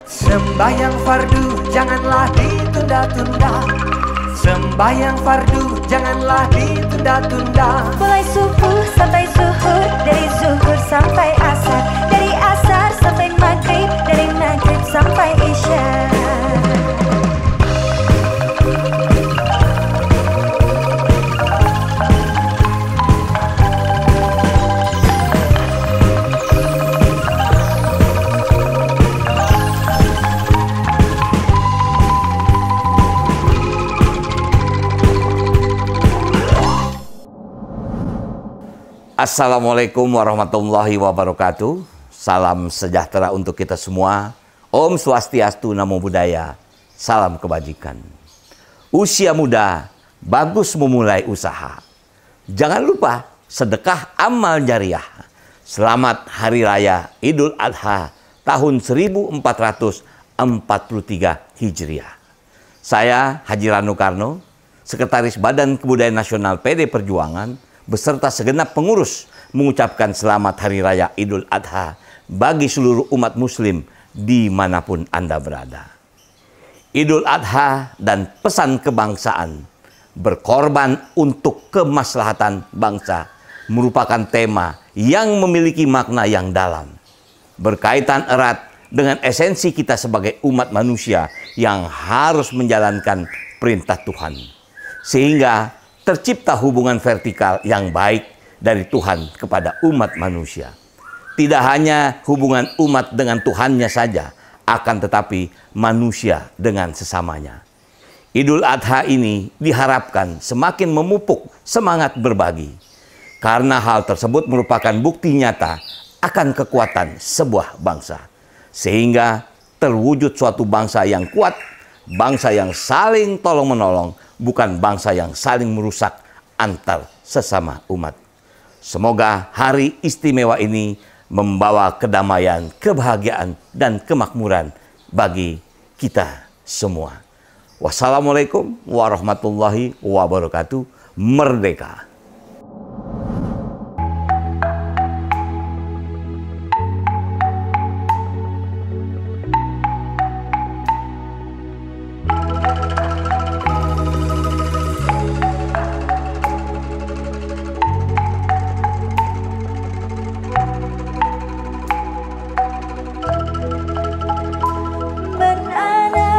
Sembahyang fardu janganlah ditunda-tunda. Sembahyang fardu janganlah ditunda-tunda. Mulai subuh sampai zuhur, dari zuhur sampai asar, dari asar sampai maghrib, dari maghrib sampai isya. Assalamualaikum warahmatullahi wabarakatuh. Salam sejahtera untuk kita semua. Om Swastiastu, Namo Buddhaya. Salam kebajikan. Usia muda, bagus memulai usaha. Jangan lupa sedekah amal jariah. Selamat Hari Raya Idul Adha tahun 1443 Hijriah. Saya Haji Ranu Karno, Sekretaris Badan Kebudayaan Nasional PD Perjuangan, beserta segenap pengurus mengucapkan selamat Hari Raya Idul Adha bagi seluruh umat muslim dimanapun Anda berada. Idul Adha dan pesan kebangsaan, berkorban untuk kemaslahatan bangsa, merupakan tema yang memiliki makna yang dalam, berkaitan erat dengan esensi kita sebagai umat manusia yang harus menjalankan perintah Tuhan, sehingga tercipta hubungan vertikal yang baik dari Tuhan kepada umat manusia. Tidak hanya hubungan umat dengan Tuhannya saja, akan tetapi manusia dengan sesamanya. Idul Adha ini diharapkan semakin memupuk semangat berbagi, karena hal tersebut merupakan bukti nyata akan kekuatan sebuah bangsa, sehingga terwujud suatu bangsa yang kuat, bangsa yang saling tolong-menolong, bukan bangsa yang saling merusak antar sesama umat. Semoga hari istimewa ini membawa kedamaian, kebahagiaan, dan kemakmuran bagi kita semua. Wassalamualaikum warahmatullahi wabarakatuh. Merdeka! Man ana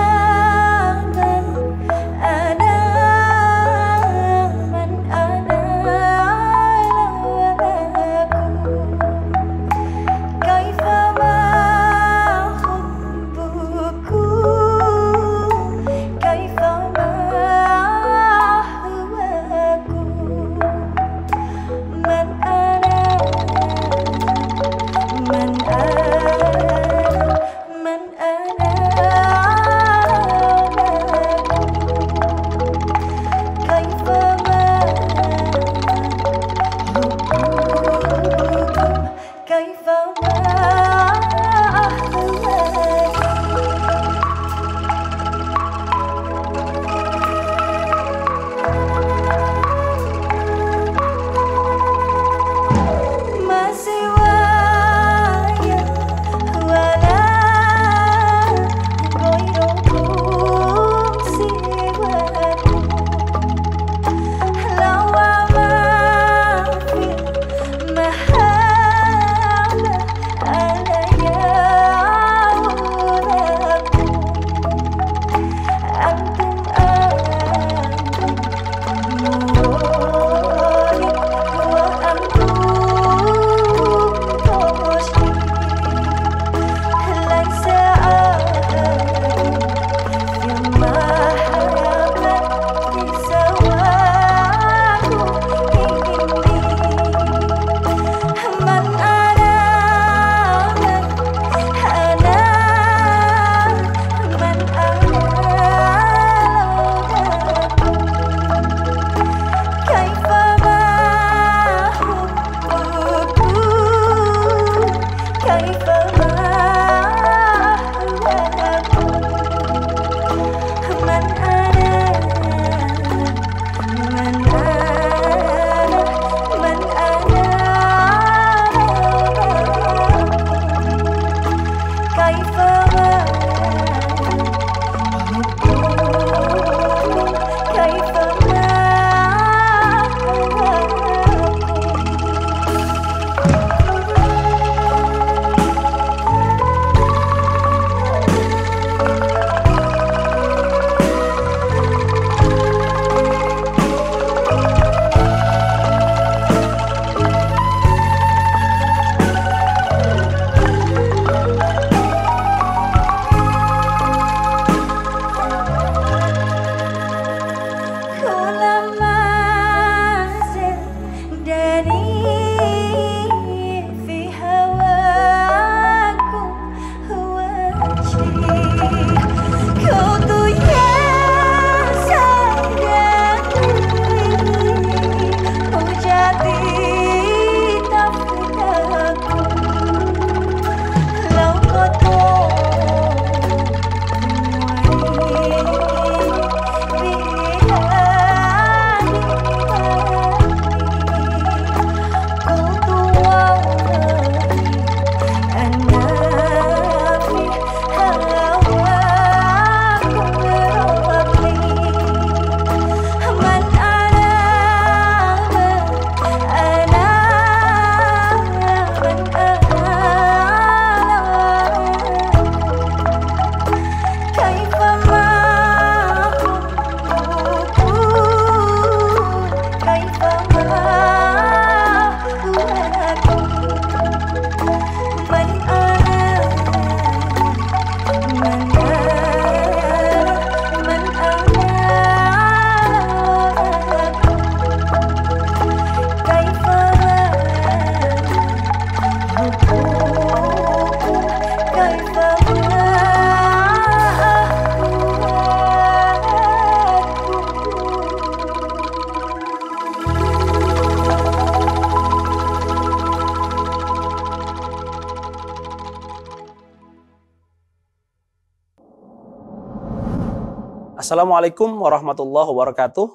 Assalamualaikum warahmatullahi wabarakatuh.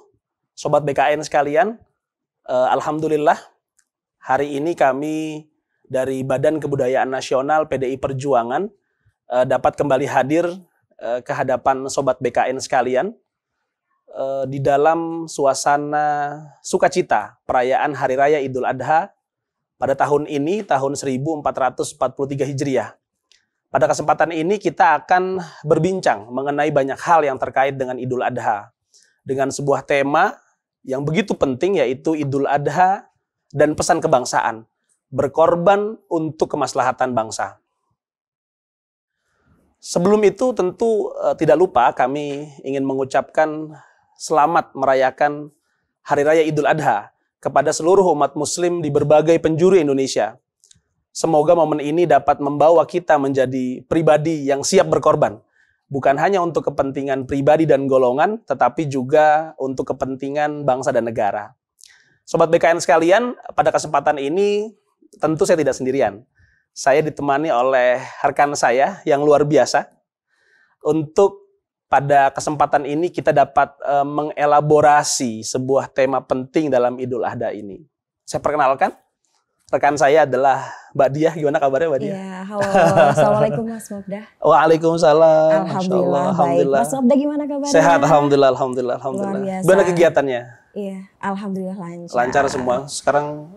Sobat BKN sekalian, alhamdulillah hari ini kami dari Badan Kebudayaan Nasional PDI Perjuangan dapat kembali hadir ke hadapan Sobat BKN sekalian di dalam suasana sukacita perayaan Hari Raya Idul Adha pada tahun ini, tahun 1443 Hijriah. Pada kesempatan ini kita akan berbincang mengenai banyak hal yang terkait dengan Idul Adha. Dengan sebuah tema yang begitu penting, yaitu Idul Adha dan pesan kebangsaan. Berkorban untuk kemaslahatan bangsa. Sebelum itu tentu tidak lupa kami ingin mengucapkan selamat merayakan Hari Raya Idul Adha kepada seluruh umat muslim di berbagai penjuru Indonesia. Semoga momen ini dapat membawa kita menjadi pribadi yang siap berkorban. Bukan hanya untuk kepentingan pribadi dan golongan, tetapi juga untuk kepentingan bangsa dan negara. Sobat BKN sekalian, pada kesempatan ini tentu saya tidak sendirian. Saya ditemani oleh rekan saya yang luar biasa. Untuk pada kesempatan ini kita dapat mengelaborasi sebuah tema penting dalam Idul Adha ini. Saya perkenalkan. Rekan saya adalah Mbak Diah. Gimana kabarnya Mbak Diah? Iya, halo. Assalamualaikum Mas Mofdah. Waalaikumsalam. Alhamdulillah, baik. Mas Mofdah gimana kabarnya? Sehat, alhamdulillah. Luar biasa. Gimana kegiatannya? Iya, alhamdulillah lancar. Lancar semua. Sekarang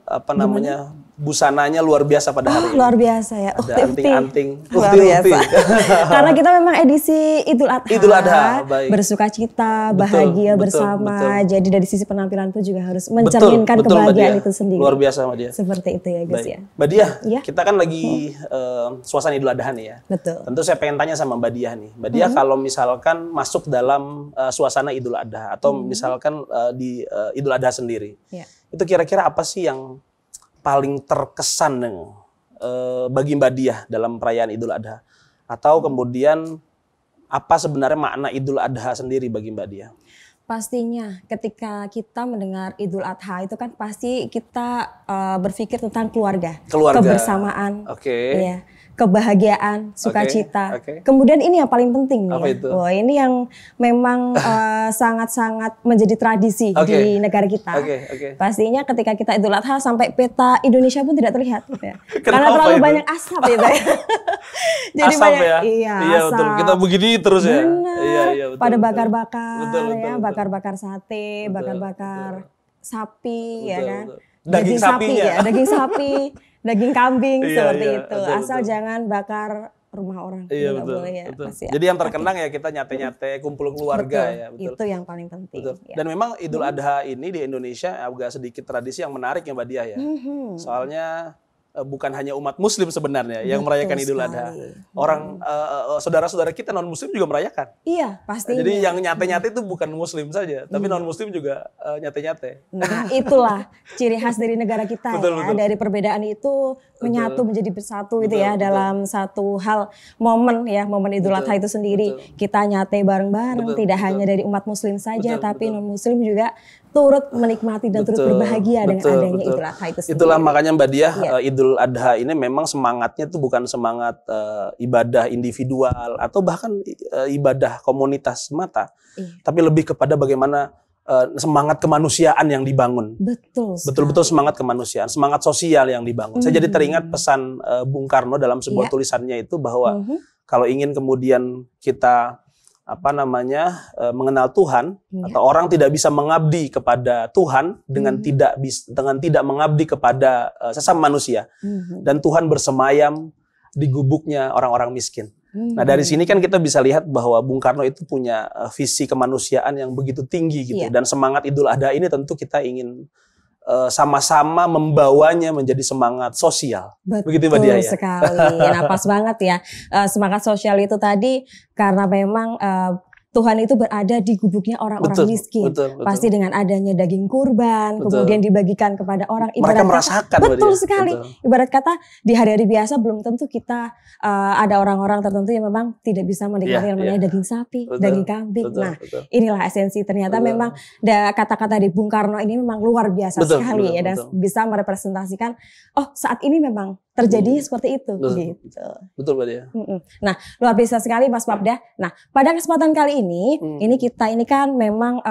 busananya luar biasa pada hari ini. Luar biasa ya. Ada anting-anting. Luar biasa. Karena kita memang edisi Idul Adha. Idul Adha, baik. Bersuka cita, bahagia bersama. Betul. Jadi dari sisi penampilan pun juga harus mencerminkan kebahagiaan itu sendiri. Luar biasa Mbak Diah. Seperti itu ya guys ya. Mbak Diah, ya? kita kan lagi suasana Idul Adha nih ya. Betul. Tentu saya pengen tanya sama Mbak Diah nih. Mbak Diah kalau misalkan masuk dalam suasana Idul Adha atau misalkan di Idul Adha sendiri, itu kira-kira apa sih yang paling terkesan bagi Mbak Diah dalam perayaan Idul Adha? Atau kemudian apa sebenarnya makna Idul Adha sendiri bagi Mbak Diah? Pastinya ketika kita mendengar Idul Adha itu kan pasti kita berpikir tentang keluarga. Kebersamaan. Iya. Kebahagiaan, sukacita. Kemudian ini yang paling penting nih. Wah, ini yang memang sangat-sangat menjadi tradisi di negara kita. Pastinya ketika kita Idul Adha sampai peta Indonesia pun tidak terlihat. Ya. Karena terlalu banyak asap ya. Jadi asap banyak, ya? Iya, asap. Betul. Kita begini terus ya. Iya, betul, pada bakar-bakar, betul. bakar-bakar sate, bakar-bakar sapi, ya kan. Daging sapi ya, daging sapi. Daging kambing seperti itu. Betul, asal jangan bakar rumah orang. Iya, betul, boleh ya. betul. Jadi yang terkenang ya kita nyate-nyate kumpul keluarga ya. Betul. Itu yang paling penting. Ya. Dan memang Idul Adha ini di Indonesia agak sedikit tradisi yang menarik ya Mbak Diah ya. Soalnya bukan hanya umat muslim sebenarnya yang merayakan Idul Adha. Orang saudara-saudara kita non muslim juga merayakan. Iya, pastinya. Jadi yang nyate-nyate itu bukan muslim saja, tapi non muslim juga nyate-nyate. Nah, itulah ciri khas dari negara kita betul. Dari perbedaan itu menyatu menjadi bersatu itu ya dalam satu hal momen Idul Adha itu sendiri. Kita nyate bareng-bareng, tidak hanya dari umat muslim saja tapi non muslim juga turut menikmati dan turut berbahagia dengan adanya Idul Adha itu sendiri. Itulah makanya Mbak Diah, Idul Adha ini memang semangatnya itu bukan semangat ibadah individual atau bahkan ibadah komunitas semata, tapi lebih kepada bagaimana semangat kemanusiaan yang dibangun. Betul-betul semangat kemanusiaan, semangat sosial yang dibangun. Saya jadi teringat pesan Bung Karno dalam sebuah tulisannya itu bahwa kalau ingin kemudian kita mengenal Tuhan atau orang tidak bisa mengabdi kepada Tuhan dengan tidak mengabdi kepada sesama manusia, dan Tuhan bersemayam di gubuknya orang-orang miskin. Nah dari sini kan kita bisa lihat bahwa Bung Karno itu punya visi kemanusiaan yang begitu tinggi gitu, dan semangat Idul Adha ini tentu kita ingin sama-sama membawanya menjadi semangat sosial. Begitu Mbak Diah ya? Betul sekali. Nah pas banget ya, semangat sosial itu tadi karena memang Tuhan itu berada di gubuknya orang-orang miskin. Pasti dengan adanya daging kurban, kemudian dibagikan kepada orang. Mereka merasakan. Betul sekali. Ibarat kata di hari-hari biasa belum tentu kita ada orang-orang tertentu yang memang tidak bisa menikmati namanya daging sapi, daging kambing. Inilah esensi. Ternyata memang kata-kata di Bung Karno ini memang luar biasa sekali ya, dan bisa merepresentasikan saat ini memang terjadi seperti itu. Gitu. Betul Mbak Diah. Nah luar biasa sekali Mas Mofdah. Nah pada kesempatan kali ini ini kita ini kan memang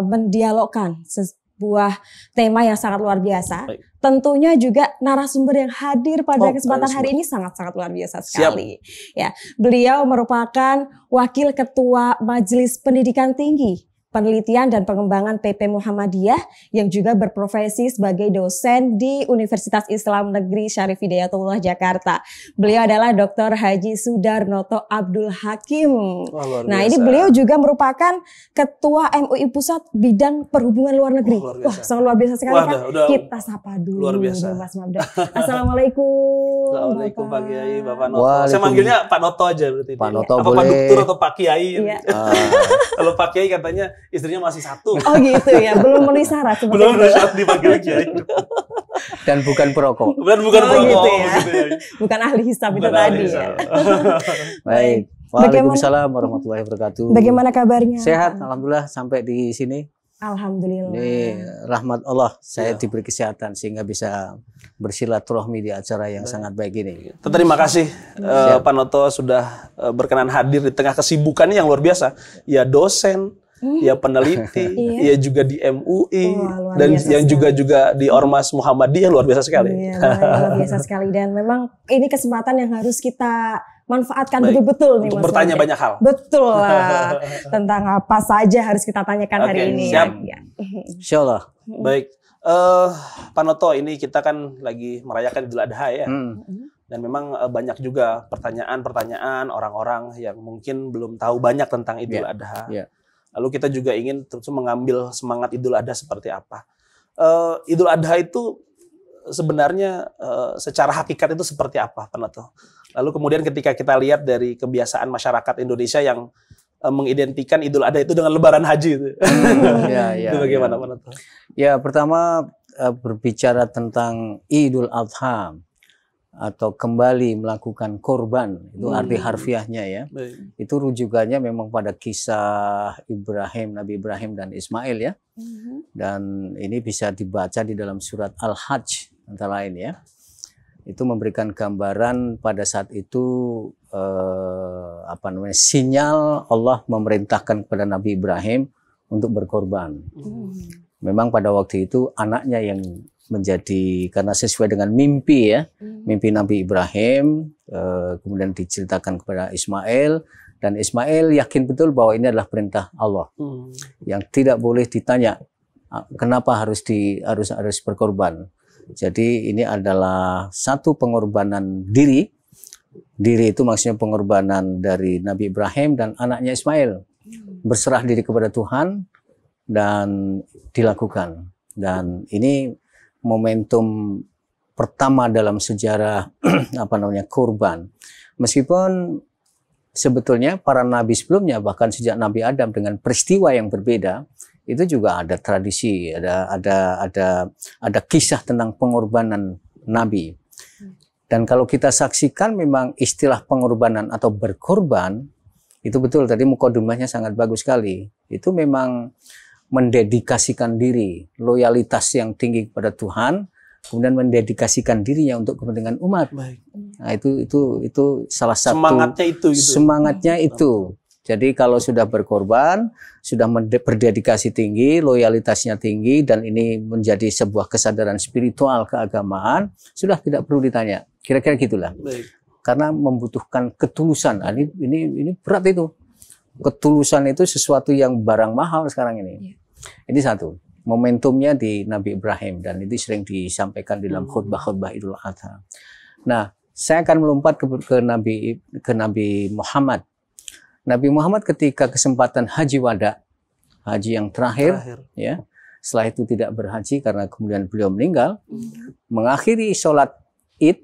mendialogkan sebuah tema yang sangat luar biasa. Baik. Tentunya juga narasumber yang hadir pada kesempatan hari ini sangat-sangat luar biasa sekali. Siap. Ya, beliau merupakan Wakil Ketua Majelis Pendidikan Tinggi, Penelitian dan Pengembangan PP Muhammadiyah yang juga berprofesi sebagai dosen di Universitas Islam Negeri Syarif Hidayatullah Jakarta. Beliau adalah Dr. Haji Sudarnoto Abdul Hakim. Nah, ini beliau juga merupakan Ketua MUI Pusat Bidang Perhubungan Luar Negeri. Wah, sangat luar biasa sekali kan. Kita sapa dulu luar biasa. Mas Mabda. Assalamualaikum. Assalamualaikum Pak Kiai, Bapak Noto. Saya manggilnya Pak Noto aja berarti. Pak Noto apa boleh. Pak Dokter atau Pak Kiai. Iya. Kalau Pak Kiai katanya istrinya masih satu. Oh gitu ya, belum memenuhi syarat. Belum memenuhi syarat dipanggil Kiai. Dan bukan perokok. Bukan perokok. Gitu ya. Bukan ahli hisab itu tadi ya. Baik. Waalaikumsalam warahmatullahi wabarakatuh. Bagaimana kabarnya? Sehat, alhamdulillah sampai di sini. Alhamdulillah. Ini rahmat Allah saya diberi kesehatan sehingga bisa bersilaturahmi di acara yang sangat baik ini. Terima kasih Pak Noto sudah berkenan hadir di tengah kesibukan yang luar biasa. Ya dosen, ya peneliti, ya juga di MUI dan yang juga di Ormas Muhammadiyah luar biasa sekali. Iya, luar biasa sekali dan memang ini kesempatan yang harus kita manfaatkan betul-betul nih untuk Mas bertanya Mabda. banyak hal. Betul lah. Tentang apa saja harus kita tanyakan hari ini. Siap. Ya. Insyaallah. Baik. Pak Noto, ini kita kan lagi merayakan Idul Adha ya. Dan memang banyak juga pertanyaan-pertanyaan orang-orang yang mungkin belum tahu banyak tentang Idul Adha. Lalu kita juga ingin terus mengambil semangat Idul Adha seperti apa. Idul Adha itu sebenarnya secara hakikat itu seperti apa, Pak Noto? Lalu kemudian ketika kita lihat dari kebiasaan masyarakat Indonesia yang mengidentikan Idul Adha itu dengan Lebaran Haji itu, itu bagaimana, Pak Noto? Ya, pertama berbicara tentang Idul Adha atau kembali melakukan korban, itu arti harfiahnya ya. Itu rujukannya memang pada kisah Nabi Ibrahim dan Ismail ya. Dan ini bisa dibaca di dalam surat Al-Hajj antara lain ya. Itu memberikan gambaran pada saat itu sinyal Allah memerintahkan kepada Nabi Ibrahim untuk berkorban. Memang pada waktu itu anaknya yang menjadi, karena sesuai dengan mimpi ya, mimpi Nabi Ibrahim, kemudian diceritakan kepada Ismail, dan Ismail yakin betul bahwa ini adalah perintah Allah yang tidak boleh ditanya kenapa harus berkorban. Jadi ini adalah satu pengorbanan diri. Diri itu maksudnya pengorbanan dari Nabi Ibrahim dan anaknya Ismail. Berserah diri kepada Tuhan dan dilakukan. Dan ini momentum pertama dalam sejarah kurban. Meskipun sebetulnya para nabi sebelumnya, bahkan sejak Nabi Adam dengan peristiwa yang berbeda, itu juga ada tradisi, ada kisah tentang pengorbanan nabi. Dan kalau kita saksikan memang istilah pengorbanan atau berkorban itu betul, tadi mukadimahnya sangat bagus sekali. Itu memang mendedikasikan diri, loyalitas yang tinggi kepada Tuhan, kemudian mendedikasikan dirinya untuk kepentingan umat. Nah, itu salah satu semangatnya itu. Jadi kalau sudah berkorban, sudah berdedikasi tinggi, loyalitasnya tinggi, dan ini menjadi sebuah kesadaran spiritual keagamaan, sudah tidak perlu ditanya. Kira-kira gitulah. Karena membutuhkan ketulusan. Nah, ini berat itu. Ketulusan itu sesuatu yang barang mahal sekarang ini. Ini satu. Momentumnya di Nabi Ibrahim, dan itu sering disampaikan dalam khutbah-khutbah Idul Adha. Nah, saya akan melompat ke Nabi Muhammad. Nabi Muhammad ketika kesempatan haji wada, haji yang terakhir, ya, setelah itu tidak berhaji karena kemudian beliau meninggal, mengakhiri sholat Id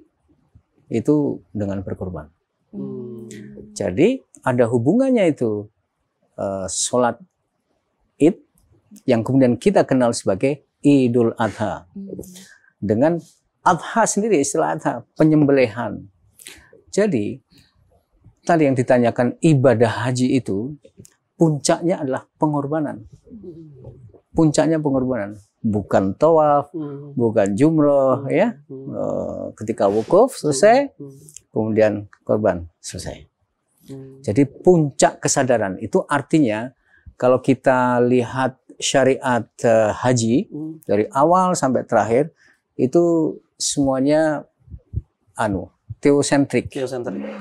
itu dengan berkorban. Jadi ada hubungannya itu sholat Id yang kemudian kita kenal sebagai Idul Adha dengan Adha sendiri, istilah Adha, penyembelihan. Jadi tadi yang ditanyakan ibadah haji itu puncaknya adalah pengorbanan. Puncaknya pengorbanan, bukan tawaf, bukan jumroh ya. Ketika wukuf selesai, kemudian korban selesai. Jadi puncak kesadaran itu artinya kalau kita lihat syariat haji dari awal sampai terakhir itu semuanya teosentrik.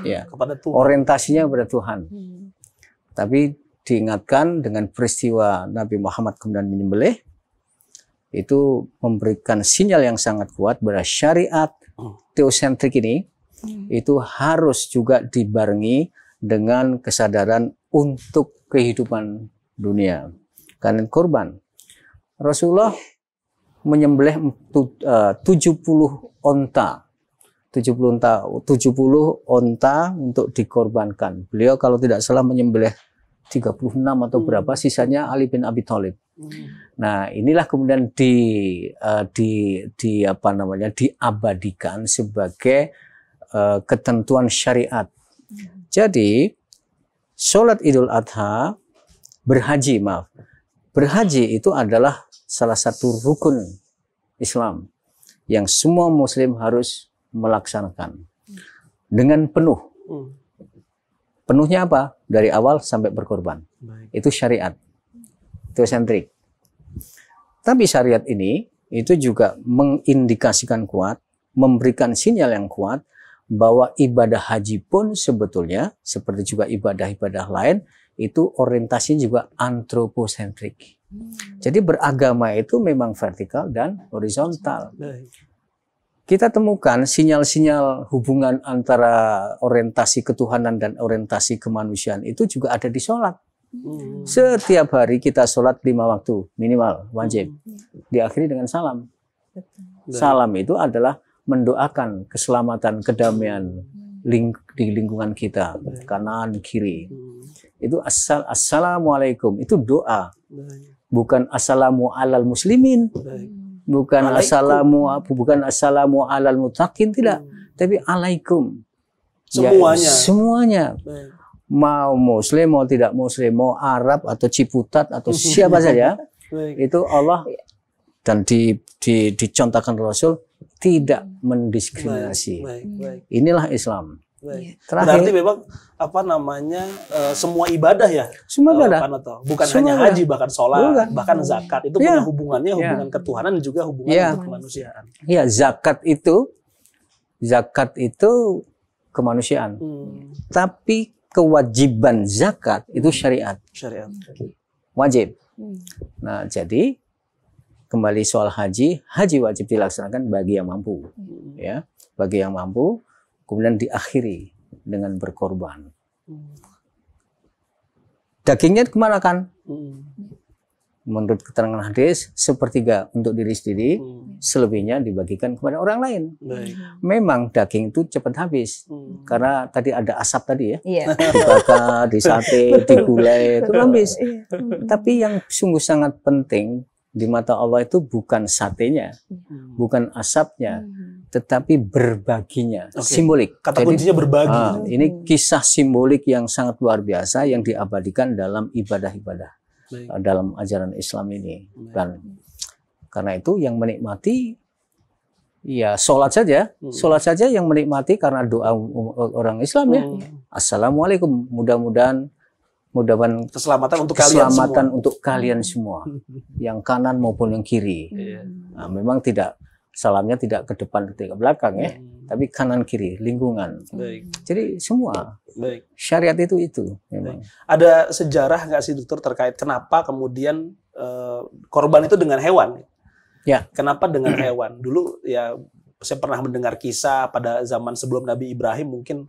Ya. Kepada Tuhan. Orientasinya pada Tuhan. Tapi diingatkan dengan peristiwa Nabi Muhammad kemudian menyembelih, itu memberikan sinyal yang sangat kuat bahwa syariat teosentrik ini itu harus juga dibarengi dengan kesadaran untuk kehidupan dunia. Karena korban. Rasulullah menyembelih 70 onta. 70 onta untuk dikorbankan. Beliau kalau tidak salah menyembelih 36 atau berapa, sisanya Ali bin Abi Thalib. Nah, inilah kemudian diabadikan sebagai ketentuan syariat. Jadi, sholat Idul Adha, berhaji itu adalah salah satu rukun Islam yang semua Muslim harus melaksanakan dengan penuh. Penuhnya apa? Dari awal sampai berkorban. Itu syariat. Teosentrik. Tapi syariat ini itu juga mengindikasikan kuat, memberikan sinyal yang kuat bahwa ibadah haji pun sebetulnya seperti juga ibadah-ibadah lain itu orientasinya juga antroposentrik. Jadi beragama itu memang vertikal dan horizontal. Kita temukan sinyal-sinyal hubungan antara orientasi ketuhanan dan orientasi kemanusiaan itu juga ada di sholat. Setiap hari kita sholat 5 waktu minimal wajib. Diakhiri dengan salam. Salam itu adalah mendoakan keselamatan, kedamaian di lingkungan kita, kanan kiri. Itu assalamualaikum, itu doa. Bukan assalamu alal muslimin. Bukan assalamu alal muttaqin, tidak. Tapi alaikum. Semuanya. Ya, semuanya. Mau muslim, mau tidak muslim, mau Arab atau Ciputat atau siapa saja, itu Allah dan dicontohkan Rasul tidak mendiskriminasi. Inilah Islam. Berarti memang semua ibadah ya. Semua ibadah. Bukan hanya haji, bahkan sholat, bahkan zakat itu punya hubungannya, hubungan ketuhanan dan juga hubungan untuk kemanusiaan. Iya, zakat itu kemanusiaan. Tapi kewajiban zakat itu syariat. Wajib. Nah, jadi kembali soal haji wajib dilaksanakan bagi yang mampu. Ya, bagi yang mampu. Kemudian diakhiri dengan berkorban. Dagingnya kemana kan? Menurut keterangan hadis, 1/3 untuk diri sendiri, selebihnya dibagikan kepada orang lain. Memang daging itu cepat habis, karena tadi ada asap tadi ya, dibakar, disate, digulai, itu habis. Tapi yang sungguh sangat penting di mata Allah itu bukan satenya, bukan asapnya, tetapi berbaginya, simbolik. Kata kuncinya berbagi. Ini kisah simbolik yang sangat luar biasa yang diabadikan dalam ibadah-ibadah dalam ajaran Islam ini. Dan karena itu yang menikmati ya sholat saja yang menikmati karena doa orang Islam ya. Assalamualaikum, mudah-mudahan keselamatan untuk kalian semua. Yang kanan maupun yang kiri. Nah, memang salamnya tidak ke depan, tidak ke belakang ya, tapi kanan kiri, lingkungan. Jadi semua syariat itu memang. Ada sejarah nggak sih dokter terkait kenapa kemudian korban itu dengan hewan? Ya. Kenapa dengan hewan? Dulu ya saya pernah mendengar kisah pada zaman sebelum Nabi Ibrahim mungkin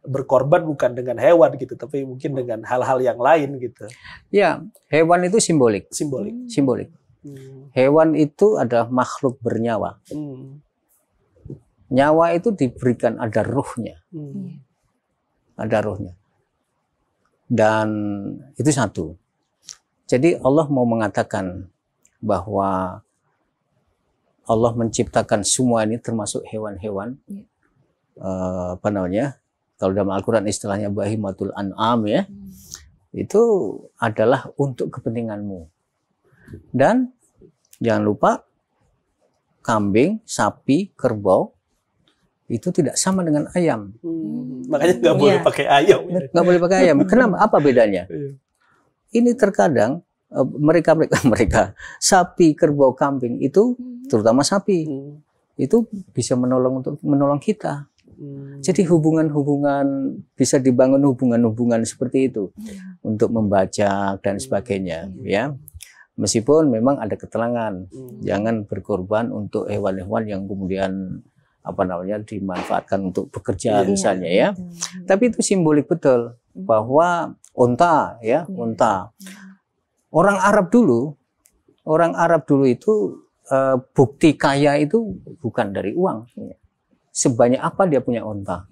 berkorban bukan dengan hewan gitu, tapi mungkin dengan hal-hal yang lain gitu. Ya, hewan itu simbolik. Hewan itu adalah makhluk bernyawa. Nyawa itu diberikan, ada ruhnya. Ada ruhnya. Dan itu satu. Jadi Allah mau mengatakan bahwa Allah menciptakan semua ini termasuk hewan-hewan. Kalau dalam Al-Quran istilahnya bahimatul an'am ya. Itu adalah untuk kepentinganmu. Dan jangan lupa kambing, sapi, kerbau itu tidak sama dengan ayam. Makanya nggak boleh pakai ayam. Nggak boleh pakai ayam. Kenapa? Apa bedanya? Ini terkadang mereka sapi, kerbau, kambing itu, terutama sapi, itu bisa menolong kita. Jadi hubungan-hubungan bisa dibangun hubungan-hubungan seperti itu untuk membajak dan sebagainya, ya. Meskipun memang ada keterangan, jangan berkorban untuk hewan-hewan yang kemudian dimanfaatkan untuk bekerja misalnya, ya. Tapi itu simbolik betul bahwa unta, ya, unta. Orang Arab dulu itu bukti kaya itu bukan dari uang. Sebanyak apa dia punya unta.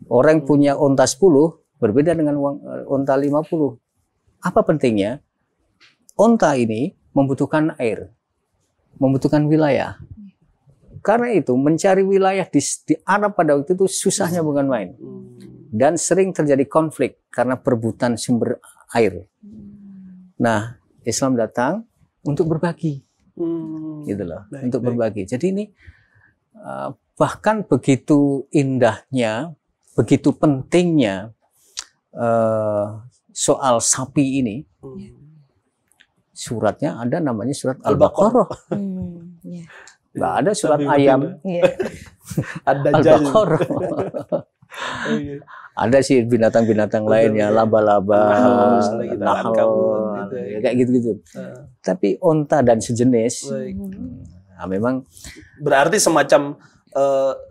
Orang punya unta 10 berbeda dengan unta 50. Apa pentingnya? Unta ini membutuhkan air, membutuhkan wilayah. Karena itu mencari wilayah di Arab pada waktu itu susahnya bukan main. Dan sering terjadi konflik karena perebutan sumber air. Nah, Islam datang untuk berbagi. Gitu loh, untuk berbagi. Jadi ini bahkan begitu indahnya, begitu pentingnya soal sapi ini. Suratnya ada namanya surat Al-Baqarah. Nggak ada surat ayam. Al-Baqarah. Ada sih binatang-binatang lain ya, laba-laba, nahal, kayak gitu-gitu. Tapi unta dan sejenis, nah, memang berarti semacam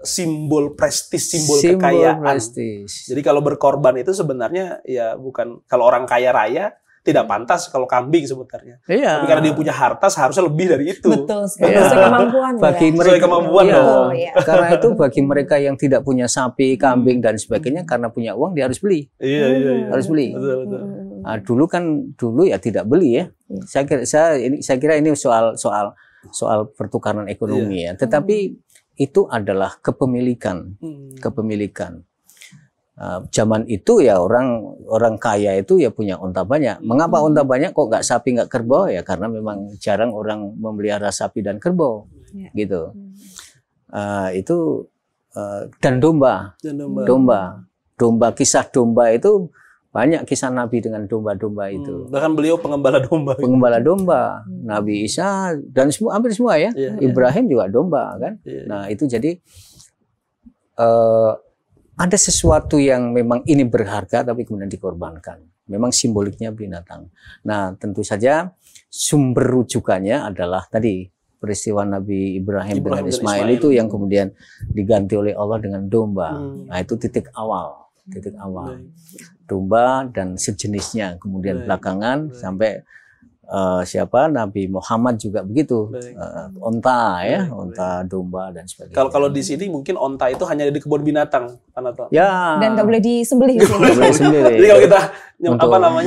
simbol prestis, simbol kekayaan. Prestis. Jadi kalau berkorban itu sebenarnya ya bukan, kalau orang kaya raya tidak pantas kalau kambing sebenarnya. Iya. Tapi karena dia punya harta seharusnya lebih dari itu. Betul sekali. Sesuai kemampuan. Bagi ya. mereka, sesuai kemampuan dong. Iya. Karena itu bagi mereka yang tidak punya sapi, kambing dan sebagainya, karena punya uang dia harus beli. Iya. Harus beli. Betul. Nah, dulu ya tidak beli ya. Saya kira ini soal pertukaran ekonomi ya. Tetapi itu adalah kepemilikan. Zaman itu ya orang kaya itu ya punya unta banyak. Mengapa unta banyak kok nggak sapi nggak kerbau? Ya karena memang jarang orang memelihara sapi dan kerbau, gitu. Dan domba. Kisah domba itu banyak, kisah Nabi dengan domba-domba itu. Bahkan beliau pengembala domba. Pengembala domba, Nabi Isa dan hampir semua ya. Ibrahim juga domba kan. Nah itu jadi ada sesuatu yang memang ini berharga tapi kemudian dikorbankan. Memang simboliknya binatang. Nah, tentu saja sumber rujukannya adalah tadi peristiwa Nabi Ibrahim dengan Ismail itu yang kemudian diganti oleh Allah dengan domba. Nah, itu titik awal. Domba dan sejenisnya. Kemudian belakangan sampai Nabi Muhammad juga begitu, onta ya, onta, domba dan sebagainya. Kalau di sini mungkin onta itu hanya di kebun binatang, ya. Dan nggak boleh disembelih di sini. Jadi kalau kita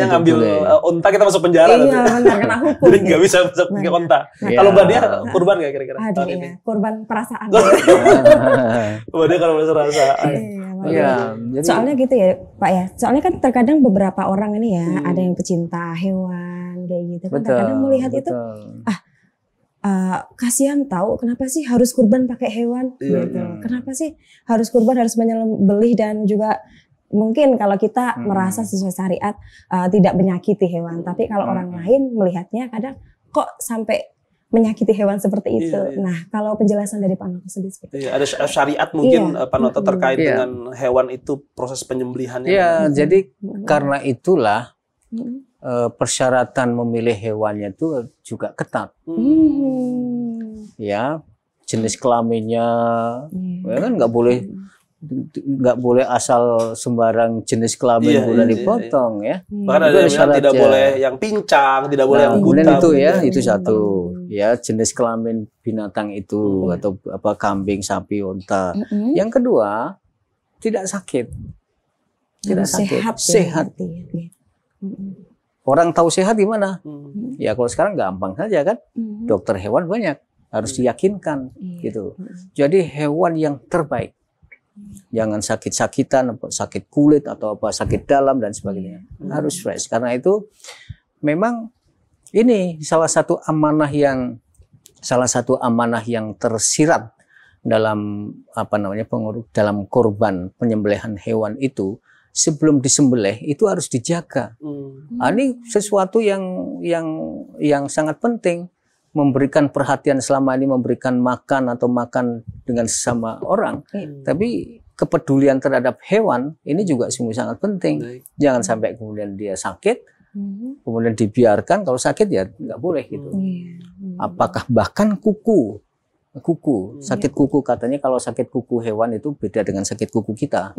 ngambil onta kita masuk penjara. Iya, benar, kena hukum. Jadi nggak bisa masuk ke onta. Kalau Mbak Dia kurban nggak kira-kira? Aduh ya, kurban perasaan. Mbak Dia kalau perasaan. Iya, soalnya gitu ya Pak ya. Soalnya kan terkadang beberapa orang ini ya, ada yang pecinta hewan kayak gitu. Kan terkadang melihat itu, kasihan tahu kenapa sih harus kurban pakai hewan gitu. Kenapa sih harus kurban, harus menyembelih, dan juga mungkin kalau kita merasa sesuai syariat tidak menyakiti hewan. Tapi kalau orang lain melihatnya kadang kok sampai menyakiti hewan seperti itu. Nah, kalau penjelasan dari Pak Noto sendiri seperti ada syariat mungkin Pak Noto terkait dengan hewan itu, proses penyembelihannya. Iya, jadi karena itulah persyaratan memilih hewannya itu juga ketat. Ya, jenis kelaminnya, ya kan nggak boleh asal sembarang jenis kelamin boleh dipotong ya. Bahkan ada yang tidak boleh yang pincang, tidak boleh yang buta. Itu ya, itu satu. Ya, jenis kelamin binatang itu atau kambing, sapi, unta. Yang kedua, tidak sakit. Tidak sakit. Sehat. Orang tahu sehat gimana? Ya kalau sekarang gampang saja kan. Dokter hewan banyak, harus diyakinkan gitu. Jadi hewan yang terbaik. Jangan sakit-sakitan, sakit kulit atau sakit dalam dan sebagainya. Harus fresh. Karena itu memang ini salah satu amanah yang tersirat dalam dalam korban penyembelihan hewan itu sebelum disembelih itu harus dijaga. Ini sesuatu yang sangat penting, memberikan perhatian selama ini, memberikan makan atau makan dengan sesama orang. Tapi kepedulian terhadap hewan ini juga sungguh sangat penting. Jangan sampai kemudian dia sakit, kemudian dibiarkan. Kalau sakit ya nggak boleh gitu. Apakah bahkan kuku, sakit kuku, katanya kalau sakit kuku hewan itu beda dengan sakit kuku kita.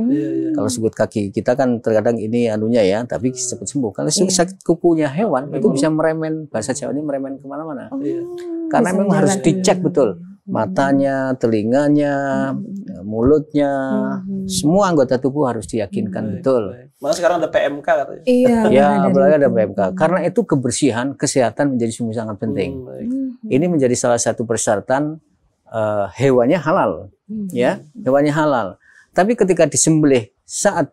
Kalau sakit kaki kita kan terkadang ini anunya ya, tapi cepat sembuh. Kalau sakit kukunya hewan itu bisa meremen, bahasa Jawa ini meremen kemana-mana. Karena memang harus dicek betul, matanya, telinganya, mulutnya, semua anggota tubuh harus diyakinkan betul. Malah sekarang ada PMK katanya. Ya, apalagi ada PMK. Karena itu kebersihan, kesehatan menjadi sungguh sangat penting. Ini menjadi salah satu persyaratan hewannya halal, ya, hewannya halal. Tapi ketika disembelih saat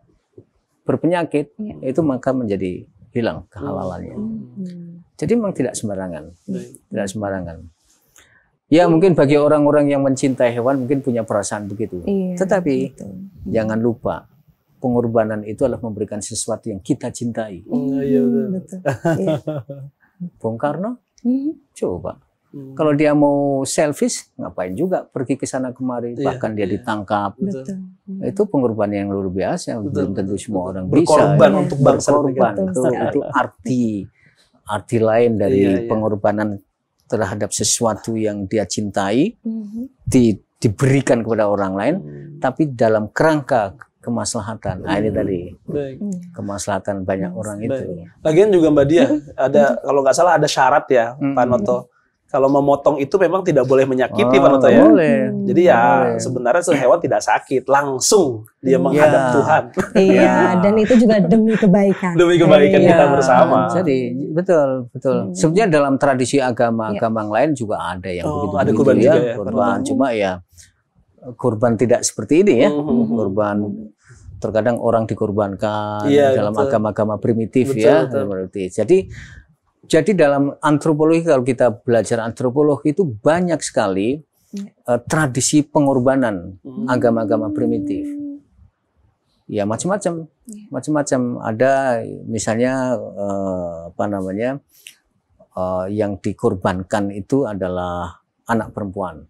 berpenyakit, itu maka menjadi hilang kehalalannya. Jadi memang tidak sembarangan, tidak sembarangan. Ya mungkin bagi orang-orang yang mencintai hewan mungkin punya perasaan begitu. Tetapi jangan lupa pengorbanan itu adalah memberikan sesuatu yang kita cintai. Bung Karno, coba. Kalau dia mau selfish, ngapain juga pergi ke sana kemari, bahkan dia ditangkap. Itu pengorbanan yang luar biasa, belum tentu semua orang bisa. Berkorban untuk bangsa. Itu arti lain dari pengorbanan terhadap sesuatu yang dia cintai, diberikan kepada orang lain, tapi dalam kerangka kemaslahatan. Nah ini tadi kemaslahatan banyak orang itu. Lagian juga Mbak Dia, ada kalau nggak salah ada syarat ya, Pak Noto. Kalau memotong itu memang tidak boleh menyakiti, Pak Noto ya. Boleh. Jadi ya sebenarnya hewan tidak sakit, langsung dia menghadap Tuhan. Iya, dan itu juga demi kebaikan. Demi kebaikan kita bersama. Jadi betul. Sebenarnya dalam tradisi agama lain juga ada yang begitu. Ada kurban juga ya. Kurban, cuma ya kurban tidak seperti ini ya. Kurban terkadang orang dikorbankan dalam agama-agama primitif ya. Jadi dalam antropologi, kalau kita belajar antropologi itu banyak sekali tradisi pengorbanan agama-agama primitif. Ya macam-macam. Ada misalnya yang dikorbankan itu adalah anak perempuan.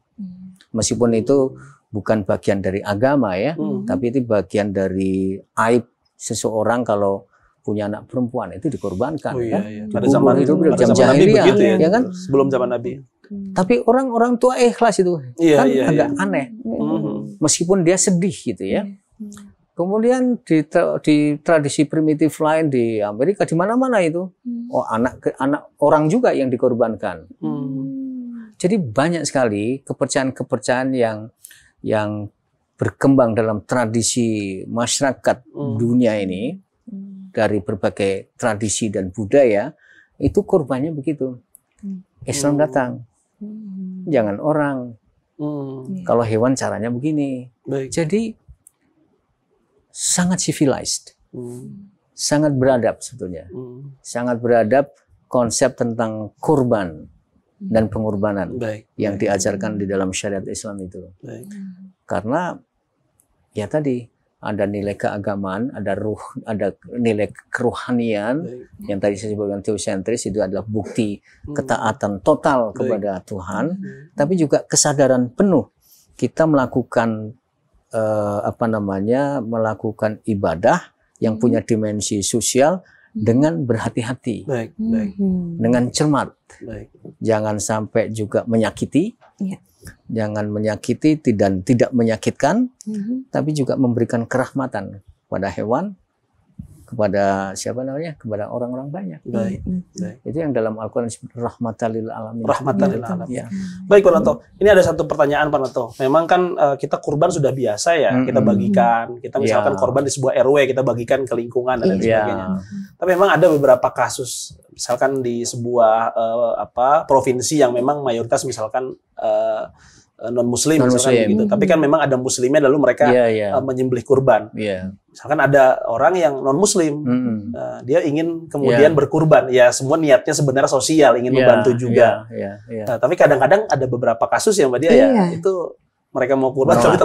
Meskipun itu bukan bagian dari agama ya, tapi itu bagian dari aib seseorang kalau punya anak perempuan itu dikorbankan. Pada zaman itu zaman Nabi begitu ya kan? Sebelum zaman Nabi. Tapi orang-orang tua ikhlas itu agak aneh. Meskipun dia sedih gitu ya. Kemudian di tradisi primitif lain di Amerika di mana-mana itu anak orang juga yang dikorbankan. Jadi banyak sekali kepercayaan-kepercayaan yang berkembang dalam tradisi masyarakat dunia ini. Dari berbagai tradisi dan budaya, itu korbannya begitu. Islam datang, jangan orang. Kalau hewan caranya begini. Jadi sangat civilized, sangat beradab sebetulnya. Sangat beradab konsep tentang korban dan pengorbanan yang diajarkan di dalam syariat Islam itu. Karena ya tadi, ada nilai keagamaan, ada nilai kerohanian yang tadi saya sebutkan teosentris, itu adalah bukti ketaatan total kepada Tuhan, tapi juga kesadaran penuh kita melakukan melakukan ibadah yang punya dimensi sosial dengan berhati-hati, dengan cermat, jangan sampai juga menyakiti. Jangan menyakiti dan tidak menyakitkan, tapi juga memberikan kerahmatan kepada hewan, kepada kepada orang-orang banyak. Itu yang dalam Al-Quran disebut rahmatan lil alamin. Rahmatan lil alamin. Ya. Baik Pak Noto, ini ada satu pertanyaan Pak Noto. Memang kan kita kurban sudah biasa ya, kita bagikan. Kita misalkan korban di sebuah RW, kita bagikan ke lingkungan dan sebagainya. Tapi memang ada beberapa kasus, misalkan di sebuah provinsi yang memang mayoritas misalkan non-muslim misalkan gitu. Tapi kan memang ada muslimnya, lalu mereka menyembelih kurban. Misalkan ada orang yang non-muslim, dia ingin kemudian berkurban. Ya semua niatnya sebenarnya sosial, ingin membantu juga. Nah, tapi kadang-kadang ada beberapa kasus ya Mbak Dia ya, itu mereka mau kurban tapi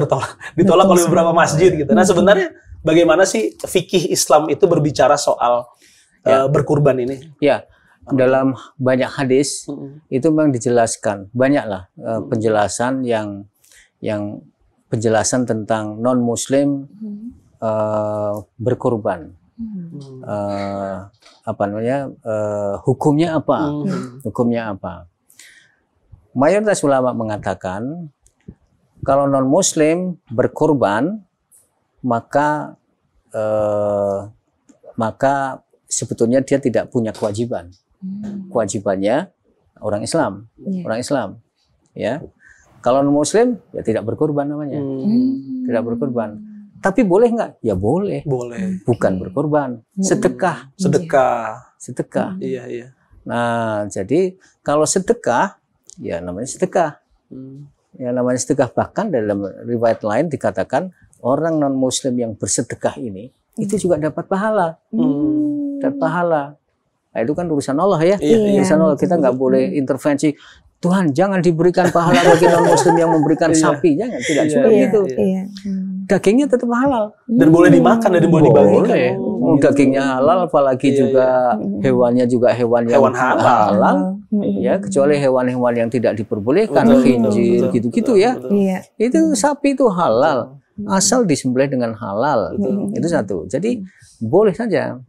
ditolak oleh beberapa masjid gitu. Nah sebenarnya bagaimana sih fikih Islam itu berbicara soal berkurban ini? Ya, dalam banyak hadis itu memang dijelaskan, banyaklah penjelasan yang penjelasan tentang non Muslim berkurban. Apa namanya? Hukumnya apa? Hukumnya apa? Mayoritas ulama mengatakan kalau non Muslim berkurban maka sebetulnya dia tidak punya kewajiban. Kewajibannya orang Islam, orang Islam, ya. Kalau non Muslim ya tidak berkurban namanya, tidak berkurban. Tapi boleh nggak? Ya boleh. Boleh. Bukan berkurban, sedekah. Sedekah. Sedekah. Iya, iya. Nah, jadi kalau sedekah, ya namanya sedekah. Ya namanya sedekah. Bahkan dalam riwayat lain dikatakan orang non Muslim yang bersedekah ini itu juga dapat pahala. Dapat pahala. Nah, itu kan urusan Allah ya. Urusan Allah. Kita nggak boleh intervensi. Tuhan jangan diberikan pahala bagi non Muslim yang memberikan sapi, jangan, tidak juga gitu. Dagingnya tetap halal dan boleh dimakan dan boleh dibagikan. Dagingnya halal, apalagi juga hewannya juga hewan yang halal. Ya, kecuali hewan-hewan yang tidak diperbolehkan, khinzir gitu-gitu ya. Itu sapi itu halal. Asal disembelih dengan halal, itu satu. Jadi boleh saja,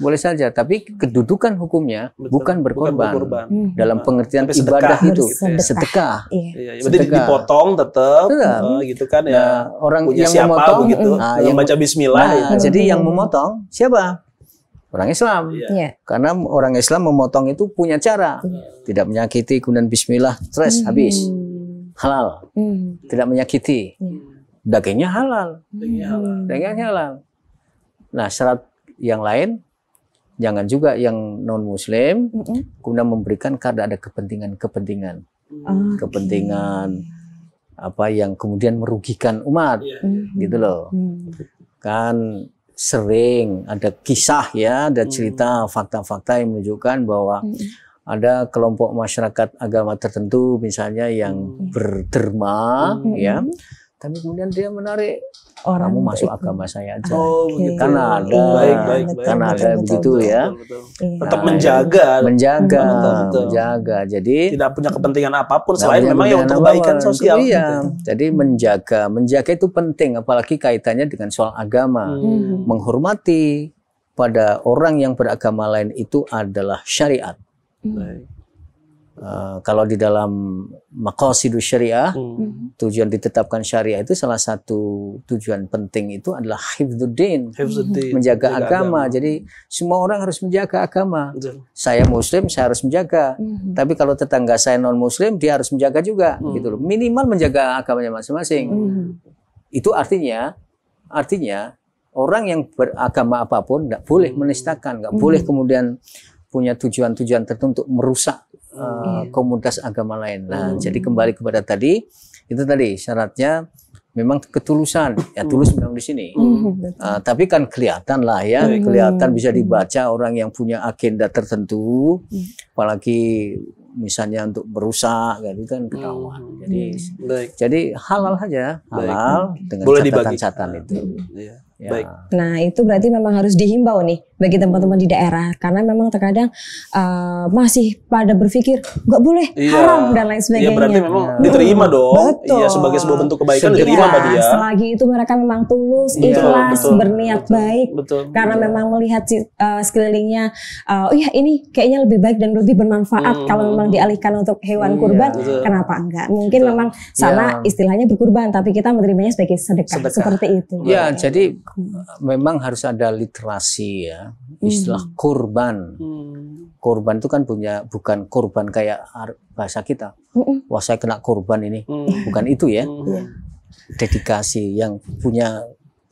boleh saja. Tapi kedudukan hukumnya bukan berkorban. Dalam pengertian ibadah itu sedekah. Berarti dipotong tetap, gitu kan ya. Orang punya yang siapa memotong, begitu, yang baca Bismillah. Jadi yang memotong siapa? Orang Islam. Karena orang Islam memotong itu punya cara, tidak menyakiti, kemudian Bismillah, stres habis, halal, tidak menyakiti. Dagingnya halal. Dagingnya halal. Nah, syarat yang lain jangan juga yang non Muslim kemudian memberikan karena ada kepentingan apa yang kemudian merugikan umat, gitu loh. Kan sering ada kisah ya, ada cerita fakta-fakta yang menunjukkan bahwa ada kelompok masyarakat agama tertentu misalnya yang berderma ya. Tapi kemudian dia menarik orang, kamu masuk agama saya aja. Karena ada, karena ada begitu ya. Tetap menjaga. Jadi tidak punya kepentingan apapun selain memang yang untuk kebaikan sosial. Iya. Jadi menjaga itu penting, apalagi kaitannya dengan soal agama. Menghormati pada orang yang beragama lain itu adalah syariat. Kalau di dalam maqasidus syariah, tujuan ditetapkan syariah itu salah satu tujuan penting itu adalah hifdzuddin, menjaga agama. Jadi semua orang harus menjaga agama. Saya Muslim, saya harus menjaga. Tapi kalau tetangga saya non Muslim, dia harus menjaga juga. Gitu loh. Minimal menjaga agamanya masing-masing. Itu artinya orang yang beragama apapun nggak boleh menistakan, nggak boleh kemudian punya tujuan-tujuan tertentu untuk merusak komunitas agama lain. Nah, jadi kembali kepada tadi, itu tadi syaratnya memang ketulusan. Ya tulus memang di sini. Tapi kan kelihatan lah ya, kelihatan bisa dibaca orang yang punya agenda tertentu, apalagi misalnya untuk merusak, gitu kan ketahuan. Jadi halal saja, halal dengan catatan-catatan itu. Baik. Nah itu berarti memang harus dihimbau nih bagi teman-teman di daerah, karena memang terkadang masih pada berpikir nggak boleh, haram dan lain sebagainya. Iya, berarti memang diterima dong. Betul. Iya, sebagai sebuah bentuk kebaikan diterima sama dia. Selagi itu mereka memang tulus, ikhlas, berniat baik. Karena memang melihat sekelilingnya, oh ya ini kayaknya lebih baik dan lebih bermanfaat kalau memang dialihkan untuk hewan kurban, kenapa enggak? Mungkin memang sana istilahnya berkurban, tapi kita menerimanya sebagai sedekah. Seperti itu. Ya, jadi memang harus ada literasi ya, istilah kurban. Kurban itu kan bukan kurban kayak bahasa kita. Wah saya kena kurban ini, bukan itu ya. Dedikasi yang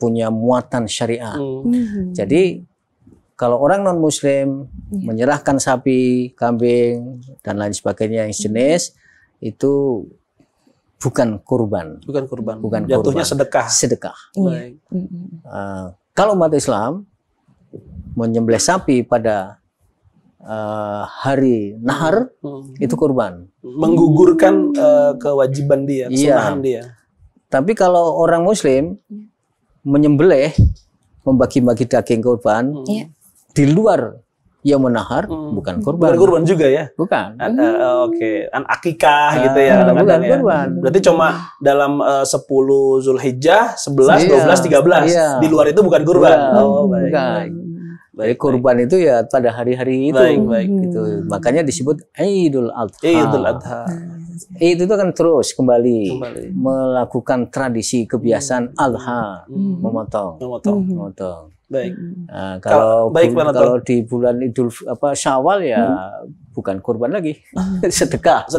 punya muatan syariah. Jadi kalau orang non Muslim menyerahkan sapi, kambing dan lain sebagainya yang jenis itu bukan kurban. Jatuhnya sedekah. Kalau umat Islam menyembelih sapi pada hari nahar itu kurban. Menggugurkan kewajiban dia, kesunahan dia. Tapi kalau orang Muslim menyembelih, membagi-bagi daging kurban di luar Yaumun Nahar, bukan kurban. Bukan kurban juga ya? Bukan. Oke, akikah gitu ya. Bukan kurban. Berarti cuma dalam 10 Zulhijjah, 11, 12, 13. Di luar itu bukan kurban. Baik. Jadi kurban itu ya pada hari-hari itu. Baik. Gitu. Makanya disebut Idul Adha. Idul Adha. Itu kan terus kembali melakukan tradisi kebiasaan Adha, memotong. Baik. Nah, kalau di bulan Idul Syawal ya bukan kurban lagi, sedekah.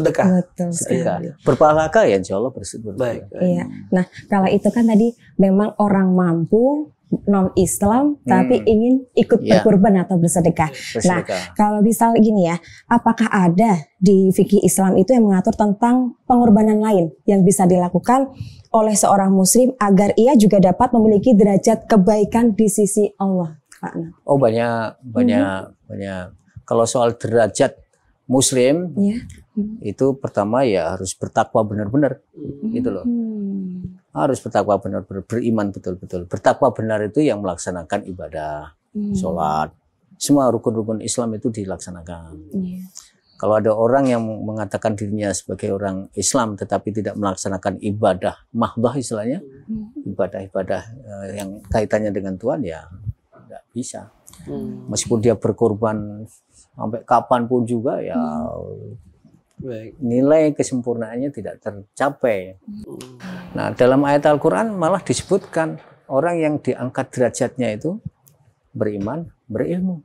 Berpahala ya insya Allah bersedekah. Baik. Iya. Nah kalau itu kan tadi memang orang mampu non Islam tapi ingin ikut berkurban atau bersedekah. Nah kalau misal gini ya, apakah ada di fikih Islam itu yang mengatur tentang pengorbanan lain yang bisa dilakukan oleh seorang muslim agar ia juga dapat memiliki derajat kebaikan di sisi Allah, Pak? Oh banyak. Kalau soal derajat muslim itu pertama ya harus bertakwa benar-benar, gitu loh. Harus bertakwa benar-benar, beriman betul-betul. Bertakwa benar itu yang melaksanakan ibadah, sholat, semua rukun-rukun Islam itu dilaksanakan. Kalau ada orang yang mengatakan dirinya sebagai orang Islam tetapi tidak melaksanakan ibadah mahdah istilahnya, ibadah-ibadah yang kaitannya dengan Tuhan ya nggak bisa. Meskipun dia berkorban sampai kapanpun juga ya nilai kesempurnaannya tidak tercapai. Nah dalam ayat Al-Quran malah disebutkan orang yang diangkat derajatnya itu beriman, berilmu.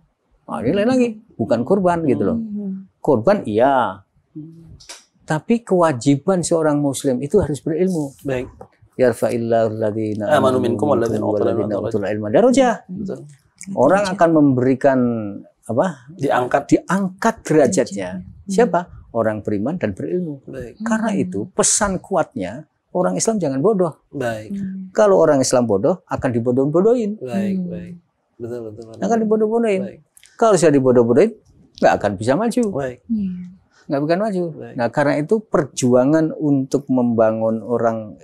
Nah, nilai lagi, bukan kurban gitu loh. Kurban iya, tapi kewajiban seorang muslim itu harus berilmu. Baik. Yarfa'illahu alladziina aamanu minkum walladzina utul ilma darajah. Orang akan memberikan diangkat derajatnya. Siapa? Orang beriman dan berilmu. Baik. Karena itu pesan kuatnya orang Islam jangan bodoh. Baik. Kalau orang Islam bodoh akan dibodoh-bodohin. Baik. Betul. Akan dibodoh-bodohin. Kalau sudah dibodoh-bodohin nggak akan bisa maju. Nggak akan maju. Nah karena itu perjuangan untuk membangun orang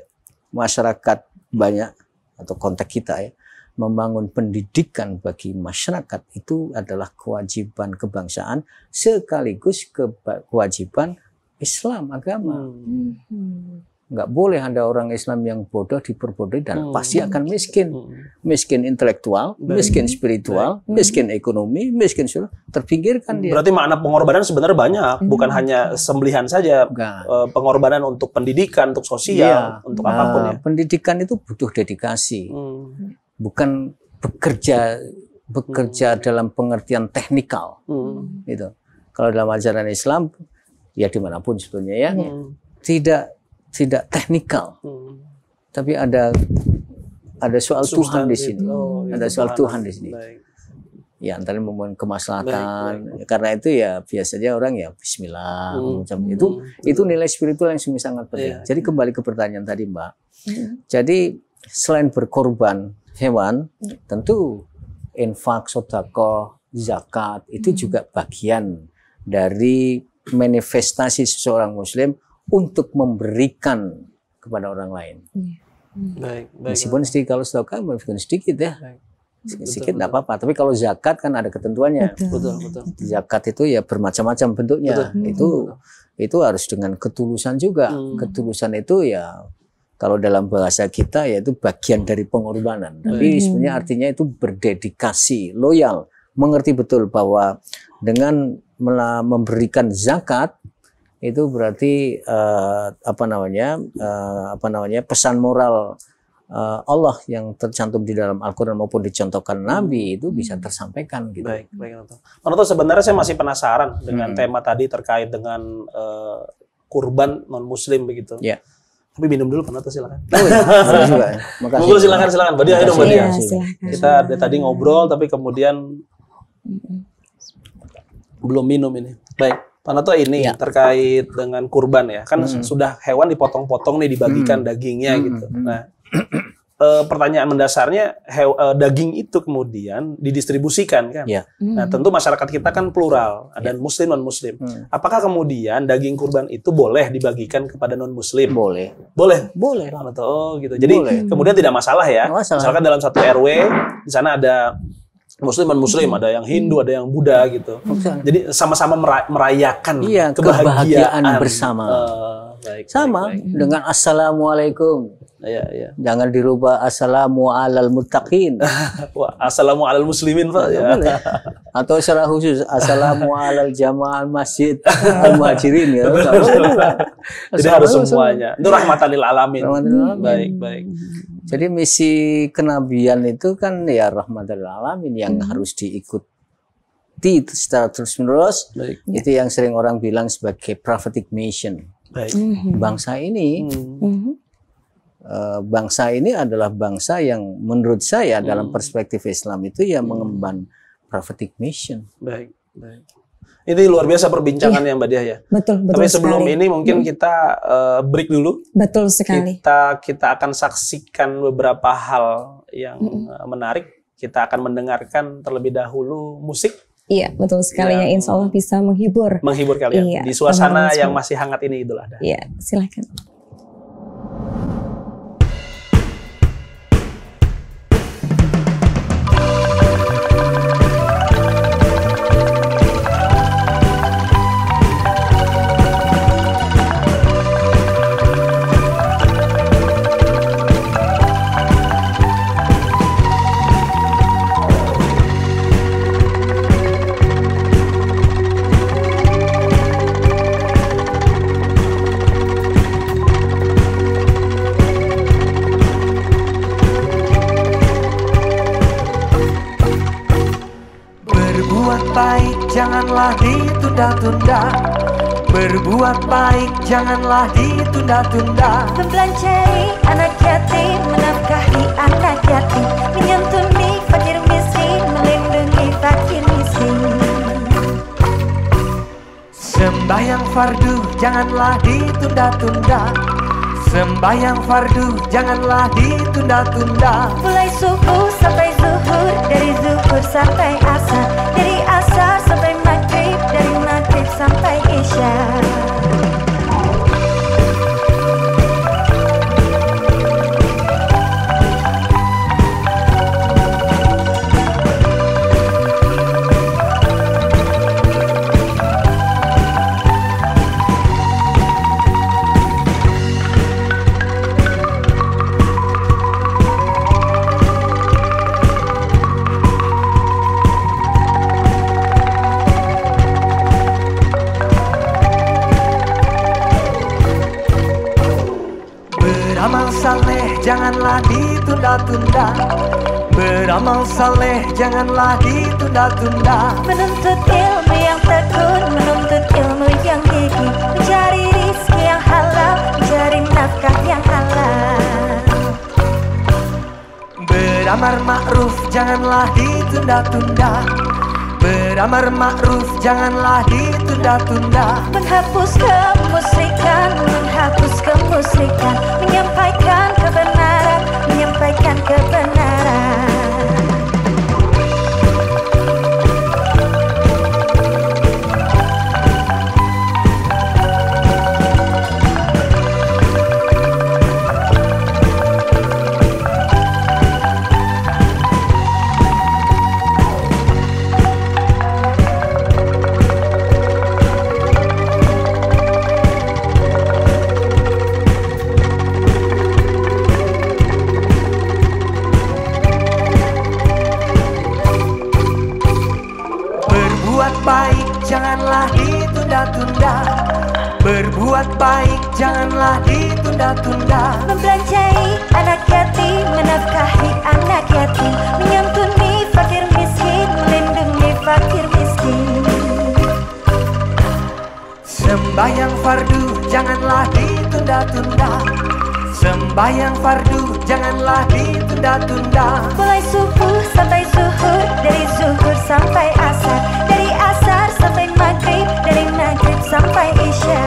masyarakat banyak atau konteks kita ya, membangun pendidikan bagi masyarakat itu adalah kewajiban kebangsaan sekaligus kewajiban Islam agama. Nggak boleh ada orang Islam yang bodoh diperbodohi dan pasti akan miskin. Miskin intelektual, miskin spiritual, miskin ekonomi, miskin sosial, terpinggirkan dia. Berarti makna pengorbanan sebenarnya banyak, bukan hanya sembelihan saja. Pengorbanan untuk pendidikan, untuk sosial, untuk apapun ya. Pendidikan itu butuh dedikasi. Bukan bekerja dalam pengertian teknikal. Gitu. Kalau dalam ajaran Islam, ya dimanapun sebetulnya ya, tidak teknikal, tapi ada soal Tuhan di sini, ada soal Tuhan di sini. Ya antara membangun kemaslahatan. Karena itu ya biasanya orang ya Bismillah, itu nilai spiritual yang sangat penting. Jadi kembali ke pertanyaan tadi Mbak. Jadi selain berkorban hewan, tentu infak, sedekah, zakat itu juga bagian dari manifestasi seseorang Muslim untuk memberikan kepada orang lain. Baik. Meskipun sedikit, kalau sedekah meskipun sedikit ya. Sedikit enggak apa-apa, tapi kalau zakat kan ada ketentuannya. Betul. Zakat itu ya bermacam-macam bentuknya. Itu harus dengan ketulusan juga. Ketulusan itu ya kalau dalam bahasa kita yaitu bagian dari pengorbanan. Tapi sebenarnya artinya itu berdedikasi, loyal, mengerti betul bahwa dengan memberikan zakat itu berarti pesan moral Allah yang tercantum di dalam Al-Quran maupun dicontohkan Nabi itu bisa tersampaikan gitu. Baik. Menurut sebenarnya saya masih penasaran dengan tema tadi terkait dengan kurban non Muslim begitu. Ya. Tapi minum dulu Pak, silakan. Makasih. Silakan. Badi, ayo dong Badi. Kita tadi ngobrol tapi kemudian belum minum ini. Baik. Pak Noto ini terkait dengan kurban ya, kan sudah hewan dipotong-potong nih, dibagikan dagingnya gitu. Nah, pertanyaan mendasarnya daging itu kemudian didistribusikan kan. Ya. Nah, tentu masyarakat kita kan plural, ada muslim non muslim. Apakah kemudian daging kurban itu boleh dibagikan kepada non muslim? Boleh. Boleh. Boleh. Oh gitu. Jadi kemudian tidak masalah ya. Misalkan dalam satu RW di sana ada muslim non muslim, ada yang Hindu, ada yang Buddha gitu. Jadi sama-sama merayakan kebahagiaan bersama. Baik, sama baik. Dengan assalamualaikum. Ya. Jangan dirubah assalamu alal muttaqin. Wah, assalamu alal muslimin, Pak. Ya. Atau secara khusus assalamu alal jamaah masjid al muhajirin ya. Jadi harus semuanya. Itu rahmatan lil alamin. Baik. Jadi misi kenabian itu kan ya rahmatan lil alamin yang harus diikuti secara terus-menerus. Itu yang sering orang bilang sebagai prophetic mission. Baik. Bangsa ini adalah bangsa yang menurut saya dalam perspektif Islam itu ya mengemban prophetic mission. Baik. Ini luar biasa perbincangan ya Mbak Diah ya. Betul Tapi sebelum sekali. ini mungkin kita break dulu. Betul sekali. Kita akan saksikan beberapa hal yang menarik. Kita akan mendengarkan terlebih dahulu musik. Iya, betul sekali yang insya Allah bisa menghibur kalian iya, di suasana yang masih hangat ini Idul Adha. Iya, silakan. Janganlah ditunda-tunda. Berbuat baik janganlah ditunda-tunda. Membelanjai anak yatim, menafkahi anak yatim, menyantuni fakir miskin, melindungi fakir miskin. Sembahyang fardu janganlah ditunda-tunda. Sembahyang fardu janganlah ditunda-tunda. Mulai subuh sampai zuhur, dari zuhur sampai asar, dari asar sampai maghrib, dari maghrib sampai isya. Janganlah ditunda-tunda. Beramal saleh janganlah ditunda-tunda. Menuntut ilmu yang tekun, menuntut ilmu yang gigih, mencari rizki yang halal, mencari nafkah yang halal. Beramar ma'ruf janganlah ditunda-tunda. Beramar ma'ruf janganlah ditunda-tunda. Menghapus kemusyrikan, menghapus kemusyrikan, menyampaikan kebenaran, menyampaikan kebenaran. Janganlah ditunda-tunda. Berbuat baik janganlah ditunda-tunda. Membelanjai anak yatim, menafkahi anak yatim, menyantuni fakir miskin, melindungi fakir miskin. Sembahyang fardu janganlah ditunda-tunda. Sembahyang fardu janganlah ditunda-tunda. Mulai subuh sampai zuhur, dari zuhur sampai asar, dari asar sampai maghrib, dari maghrib sampai isya.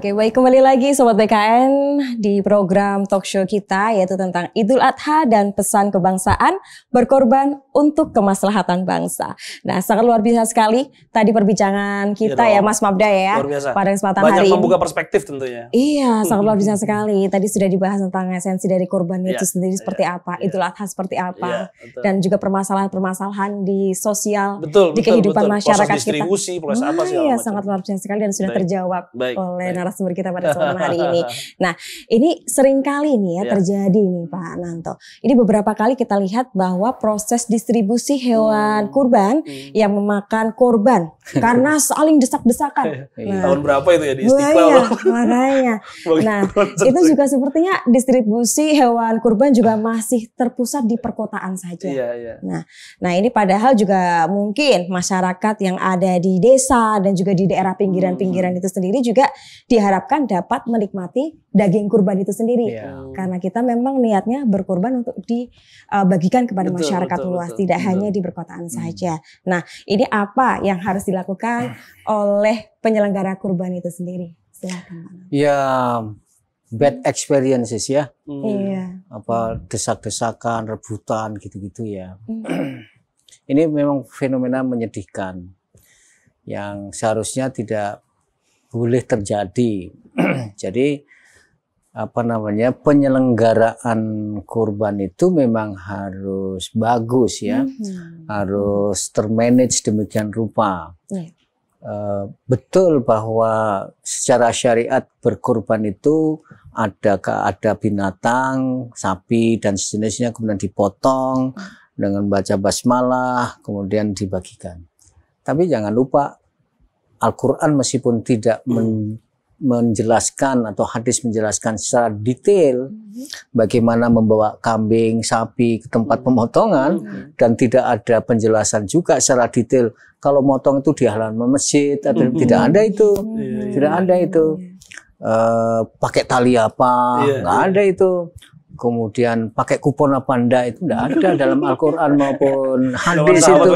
Oke, baik, kembali lagi Sobat BKN di program talk show kita yaitu tentang Idul Adha dan pesan kebangsaan berkorban untuk kemaslahatan bangsa. Nah, sangat luar biasa sekali tadi perbincangan kita ya Mas Mabda ya pada kesempatan hari ini. Banyak membuka perspektif tentunya. Iya, sangat luar biasa sekali. Tadi sudah dibahas tentang esensi dari kurban itu sendiri seperti apa, Idul Adha seperti apa, dan juga permasalahan-permasalahan di sosial, di kehidupan masyarakat proses distribusi, kita. Proses apa sih? Iya, sangat luar biasa sekali dan sudah terjawab oleh narasumber kita pada kesempatan hari ini. Nah, ini sering kali nih ya terjadi nih Pak Nanto. Ini beberapa kali kita lihat bahwa proses distribusi hewan kurban yang memakan korban karena saling desak-desakan. Nah, tahun berapa itu ya di Istiqlal? Makanya. Nah, itu juga sepertinya distribusi hewan kurban juga masih terpusat di perkotaan saja. Nah, ini padahal juga mungkin masyarakat yang ada di desa dan juga di daerah pinggiran-pinggiran itu sendiri juga diharapkan dapat menikmati daging kurban itu sendiri. Karena kita memang niatnya berkurban untuk dibagikan kepada masyarakat luas, tidak hanya di perkotaan saja. Nah, ini apa yang harus dilakukan oleh penyelenggara kurban itu sendiri? Silakan. Ya, bad experiences ya. Apa desak-desakan, rebutan gitu-gitu ya. Ini memang fenomena menyedihkan yang seharusnya tidak boleh terjadi. Jadi penyelenggaraan kurban itu memang harus bagus ya, harus termanage demikian rupa. Betul bahwa secara syariat berkurban itu ada binatang, sapi dan sejenisnya kemudian dipotong dengan baca basmalah kemudian dibagikan. Tapi jangan lupa Al-Quran meskipun tidak menjelaskan atau hadis menjelaskan secara detail bagaimana membawa kambing, sapi ke tempat pemotongan dan tidak ada penjelasan juga secara detail kalau motong itu di halaman masjid atau tidak ada itu, tidak ada itu. Pakai tali apa, nggak ada itu. Kemudian pakai kupon apa enggak itu enggak ada dalam Al-Quran maupun hadis itu.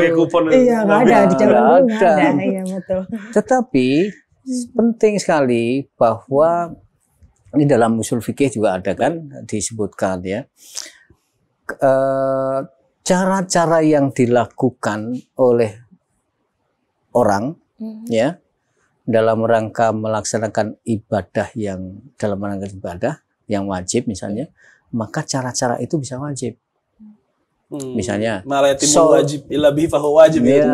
Iya, enggak ada di dalam iya betul. Tetapi penting sekali bahwa ini dalam usul fikih juga ada kan disebutkan ya. Cara-cara yang dilakukan oleh orang ya dalam rangka melaksanakan ibadah yang yang wajib misalnya, maka cara-cara itu bisa wajib. Misalnya wajib ilabi fahuwa wajib ya.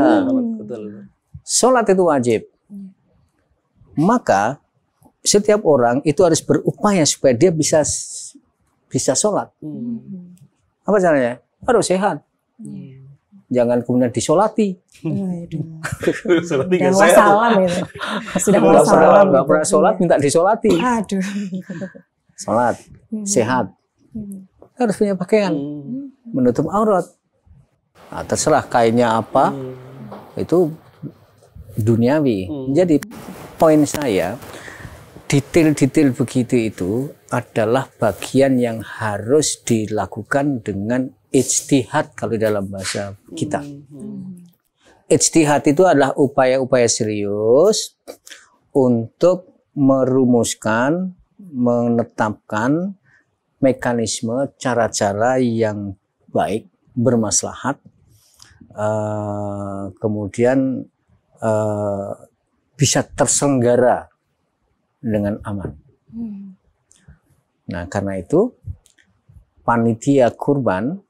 Sholat itu wajib. Maka setiap orang itu harus berupaya supaya dia bisa sholat. Apa caranya? Harus sehat. Jangan kemudian disolati. Sudah wassalam itu. Sudah wassalam. Nggak pernah sholat minta disolati. Aduh. Sholat, sehat. Harus punya pakaian menutup aurat. Nah, terserah kainnya apa, itu duniawi. Jadi poin saya, detail-detail begitu itu adalah bagian yang harus dilakukan dengan ijtihad kalau dalam bahasa kita. Ijtihad itu adalah upaya-upaya serius untuk merumuskan, menetapkan mekanisme, cara-cara yang baik, bermaslahat, kemudian bisa terselenggara dengan aman. Nah, karena itu panitia kurban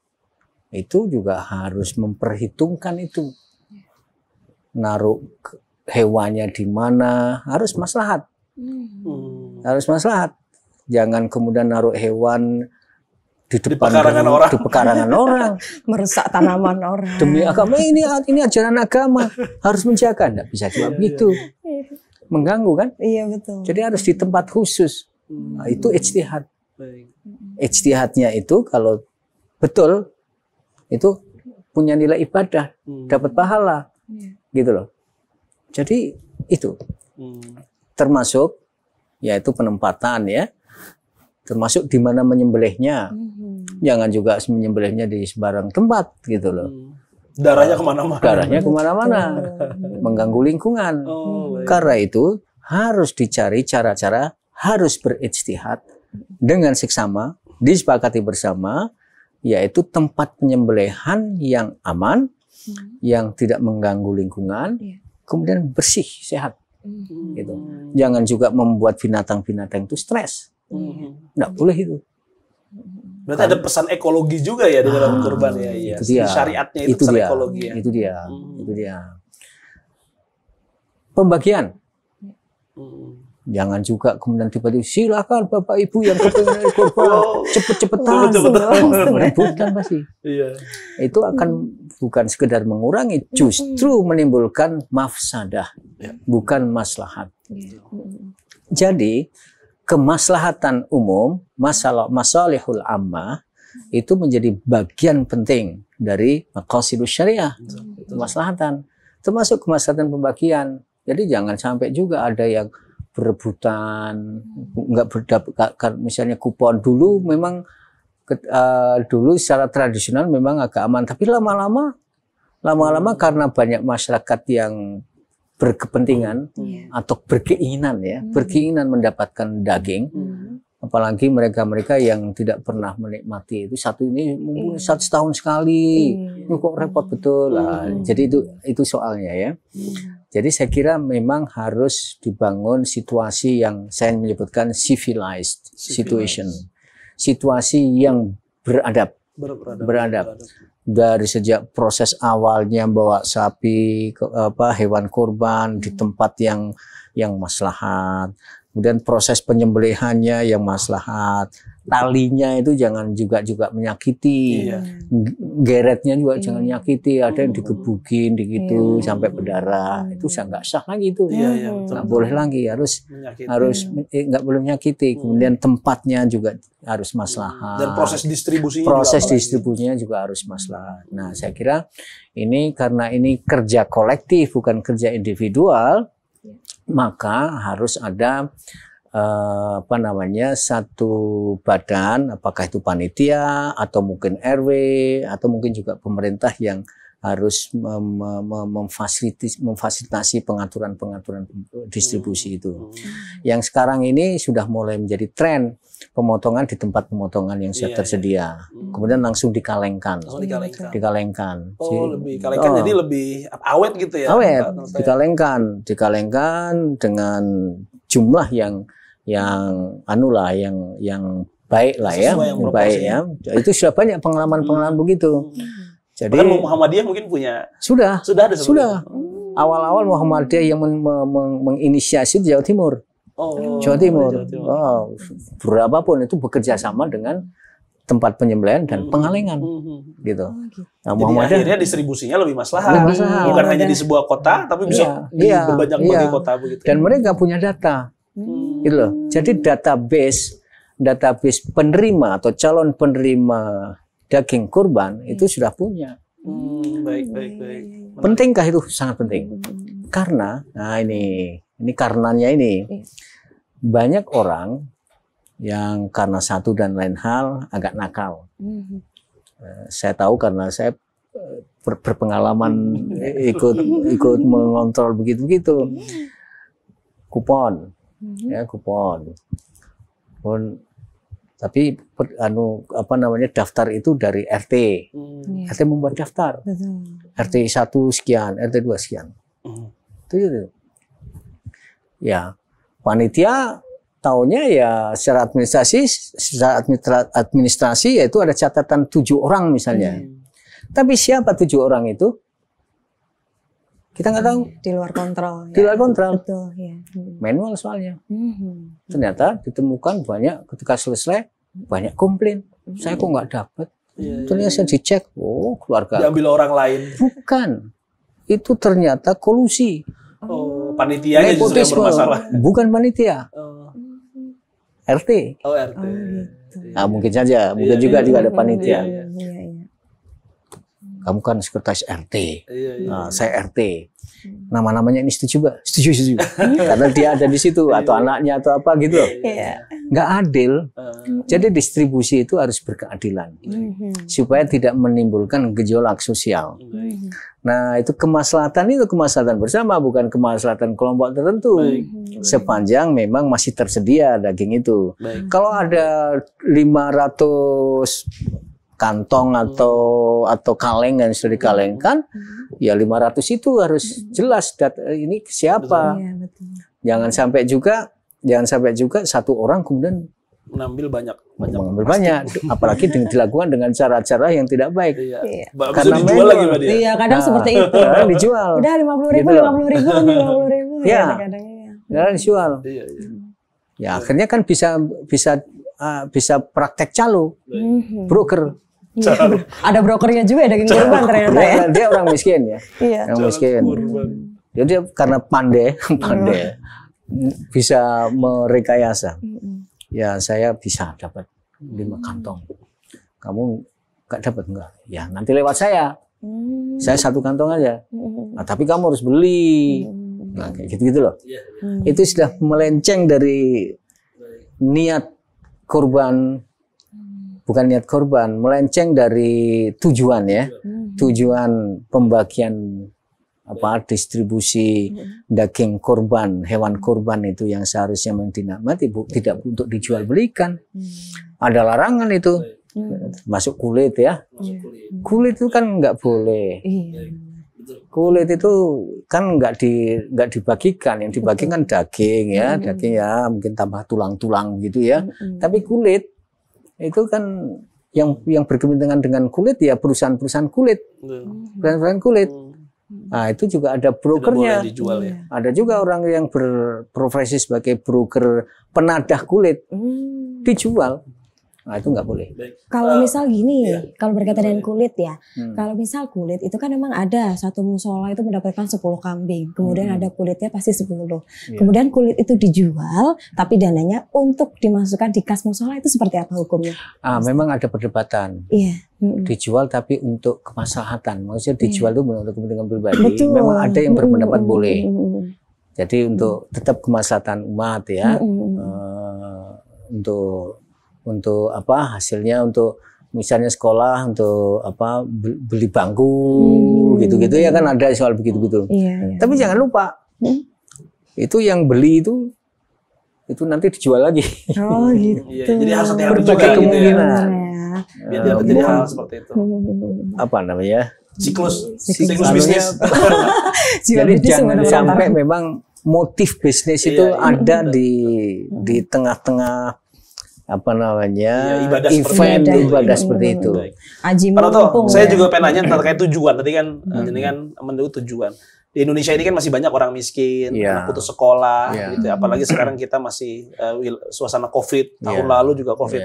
itu juga harus memperhitungkan itu. Naruh hewannya di mana, harus maslahat. Harus maslahat. Jangan kemudian naruh hewan di depan di pekarangan orang, merusak tanaman orang. Demi agama ini ajaran agama harus menjaga, enggak bisa juga begitu. Mengganggu kan? Iya betul. Jadi harus di tempat khusus. Nah, itu ijtihad. Ijtihadnya itu kalau betul itu punya nilai ibadah, dapat pahala. Gitu loh. Jadi itu termasuk yaitu penempatan ya. Termasuk di mana menyembelihnya. Jangan juga menyembelihnya di sembarang tempat gitu loh. Darahnya kemana-mana. Darahnya kemana-mana. Mengganggu lingkungan. Karena itu harus dicari cara-cara, harus berijtihad dengan seksama, disepakati bersama, yaitu tempat penyembelihan yang aman, yang tidak mengganggu lingkungan, kemudian bersih, sehat. Gitu. Jangan juga membuat binatang-binatang itu stres. Nggak boleh itu. Berarti ada pesan ekologi juga ya di dalam kurban ya. Itu dia. Syariatnya itu pesan ekologi ya. Itu dia. Itu dia. Pembagian. Jangan juga kemudian tiba-tiba silakan Bapak Ibu yang kepengen kurban cepet-cepetan. Rebutan pasti. Iya. Itu akan bukan sekedar mengurangi, justru menimbulkan mafsadah, bukan maslahat. Jadi kemaslahatan umum, masalihul ammah itu menjadi bagian penting dari maqasidus syariah, kemaslahatan, termasuk kemaslahatan pembagian. Jadi jangan sampai juga ada yang berebutan, nggak berdapat. Misalnya kupon dulu memang dulu secara tradisional memang agak aman, tapi lama-lama karena banyak masyarakat yang berkepentingan atau berkeinginan berkeinginan mendapatkan daging, apalagi mereka yang tidak pernah menikmati itu mungkin 1 tahun sekali, ini kok repot betul lah. Jadi itu soalnya ya. Jadi saya kira memang harus dibangun situasi yang saya menyebutkan civilized situation, situasi yang beradab. Dari sejak proses awalnya bawa sapi hewan kurban di tempat yang maslahat, kemudian proses penyembelihannya yang maslahat, talinya itu jangan juga menyakiti, geretnya juga jangan menyakiti, ada yang digebukin gitu sampai berdarah, itu nggak sah lagi itu, nggak boleh lagi, harus nggak boleh menyakiti. Kemudian tempatnya juga harus maslahat, dan proses distribusinya juga harus maslahat. Nah, saya kira ini karena ini kerja kolektif bukan kerja individual, maka harus ada satu badan, apakah itu panitia atau mungkin RW atau mungkin juga pemerintah yang harus memfasilitasi pengaturan distribusi itu. Yang sekarang ini sudah mulai menjadi tren pemotongan di tempat pemotongan yang sudah tersedia, kemudian langsung dikalengkan. Lebih kalengkan, jadi lebih awet gitu ya. Awet, dikalengkan dengan jumlah yang baik lah ya, baik ya. Itu sudah banyak pengalaman begitu. Jadi bahkan Muhammadiyah mungkin punya sudah ada sebelumnya. Awal-awal Muhammadiyah yang menginisiasi di Jawa Timur. Jawa Timur. Berapapun itu bekerja sama dengan tempat penyembelihan dan pengalengan gitu. Nah, jadi akhirnya distribusinya lebih maslahat. Bukan hanya di sebuah kota, tapi bisa di berbagai kota begitu. Dan mereka punya data. Gitu loh. Jadi database penerima atau calon penerima daging kurban itu sudah punya. Baik. Pentingkah itu? Sangat penting. Karena, nah ini karenanya ini banyak orang yang karena satu dan lain hal agak nakal. Saya tahu karena saya berpengalaman ikut mengontrol begitu. Kupon. Tapi daftar itu dari RT. RT membuat daftar. RT 1 sekian, RT 2 sekian. Itu. Ya, panitia tahunya ya secara administrasi yaitu ada catatan 7 orang misalnya. Tapi siapa 7 orang itu? Kita nggak tahu. Di luar kontrol. Di luar kontrol. Betul, ya. Manual soalnya. Ternyata ditemukan banyak ketika selesai banyak komplain. Saya kok nggak dapat. Ternyata saya dicek, keluarga. Diambil orang lain. Bukan. Itu ternyata kolusi. Panitianya justru yang bermasalah. Bukan panitia. RT. RT. Nah, mungkin saja, mungkin juga ada panitia. Kamu kan sekretaris RT. Saya RT. nama-namanya ini setuju. Karena dia ada di situ atau anaknya atau apa gitu. Nggak adil. Jadi distribusi itu harus berkeadilan supaya tidak menimbulkan gejolak sosial. Nah, itu kemaslahatan bersama, bukan kemaslahatan kelompok tertentu. Sepanjang memang masih tersedia daging itu. Kalau ada 500 kantong atau kaleng yang sudah dikalengkan, ya 500 itu harus jelas ini siapa. Jangan sampai juga satu orang kemudian mengambil banyak, apalagi dilakukan dengan cara-cara yang tidak baik. Karena dijual lagi sama dia. Iya, kadang seperti itu. Dijual. Udah 50.000, 50.000. Kadang dijual. Ya akhirnya kan bisa praktek calo, broker. Ada brokernya juga daging kurban ternyata ya. Dia orang miskin ya. Orang miskin. Jadi karena pandai bisa merekayasa. Ya saya bisa dapat 5 kantong. Kamu nggak dapat enggak? Ya nanti lewat saya. Saya 1 kantong aja. Nah, tapi kamu harus beli. Nah, kayak gitu loh. Itu sudah melenceng dari niat korban, bukan niat korban, melenceng dari tujuan ya. Tujuan pembagian distribusi daging korban, hewan korban itu yang seharusnya dinikmati, tidak untuk dijual belikan. Ada larangan itu, masuk kulit ya. Kulit itu kan nggak boleh. Kulit itu kan nggak dibagikan, yang dibagikan daging ya, mungkin tambah tulang-tulang gitu ya. Tapi kulit itu kan yang berkepentingan dengan kulit ya perusahaan-perusahaan kulit, perusahaan kulit. Nah, itu juga ada brokernya. Ada juga orang yang berprofesi sebagai broker penadah kulit, dijual. Nah, itu nggak boleh. Kalau misal gini, kalau berkaitan dengan kulit ya, kalau misal kulit itu kan memang ada satu musola itu mendapatkan 10 kambing, kemudian ada kulitnya pasti 10. Kemudian kulit itu dijual, tapi dananya untuk dimasukkan di kas musola itu seperti apa hukumnya? Memang ada perdebatan. Dijual tapi untuk kemaslahatan, maksudnya dijual itu untuk kepentingan pribadi. Betul. Memang ada yang berpendapat boleh. Jadi untuk tetap kemaslahatan umat ya, untuk hasilnya untuk misalnya sekolah untuk beli bangku gitu-gitu ya kan ada soal begitu-gitu. Tapi jangan lupa itu yang beli itu nanti dijual lagi. Oh gitu. Jadi harus berbagai kemungkinan. Biar tidak terjadi hal seperti itu. Apa namanya? Siklus bisnis. Jadi jangan sampai memang motif bisnis itu ada di tengah-tengah ibadah seperti itu. Saya juga pengen nanya terkait tujuan. Tadi kan ini kan menurut tujuan. Di Indonesia ini kan masih banyak orang miskin, anak putus sekolah, gitu. Apalagi sekarang kita masih suasana COVID, tahun lalu juga COVID.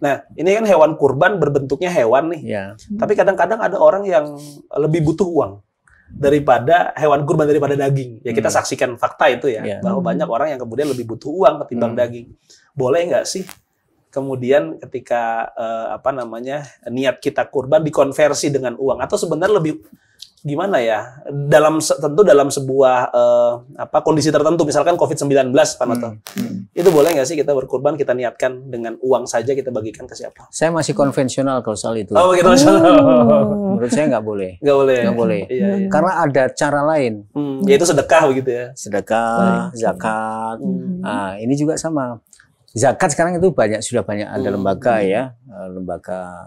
Nah, ini kan hewan kurban berbentuknya hewan nih. Tapi kadang-kadang ada orang yang lebih butuh uang daripada hewan kurban daripada daging. Ya kita saksikan fakta itu ya, bahwa banyak orang yang kemudian lebih butuh uang ketimbang daging. Boleh nggak sih kemudian ketika niat kita kurban dikonversi dengan uang, atau sebenarnya lebih gimana ya, tentu dalam sebuah kondisi tertentu, misalkan COVID-19 Pak Noto, itu boleh nggak sih kita berkurban, kita niatkan dengan uang saja, kita bagikan ke siapa? Saya masih konvensional kalau soal itu. Oh, konvensional. Menurut saya nggak boleh. Nggak boleh. Iya. Karena ada cara lain. Yaitu sedekah begitu ya. Sedekah, zakat. Nah, ini juga sama. Zakat sekarang itu sudah banyak ada lembaga ya, lembaga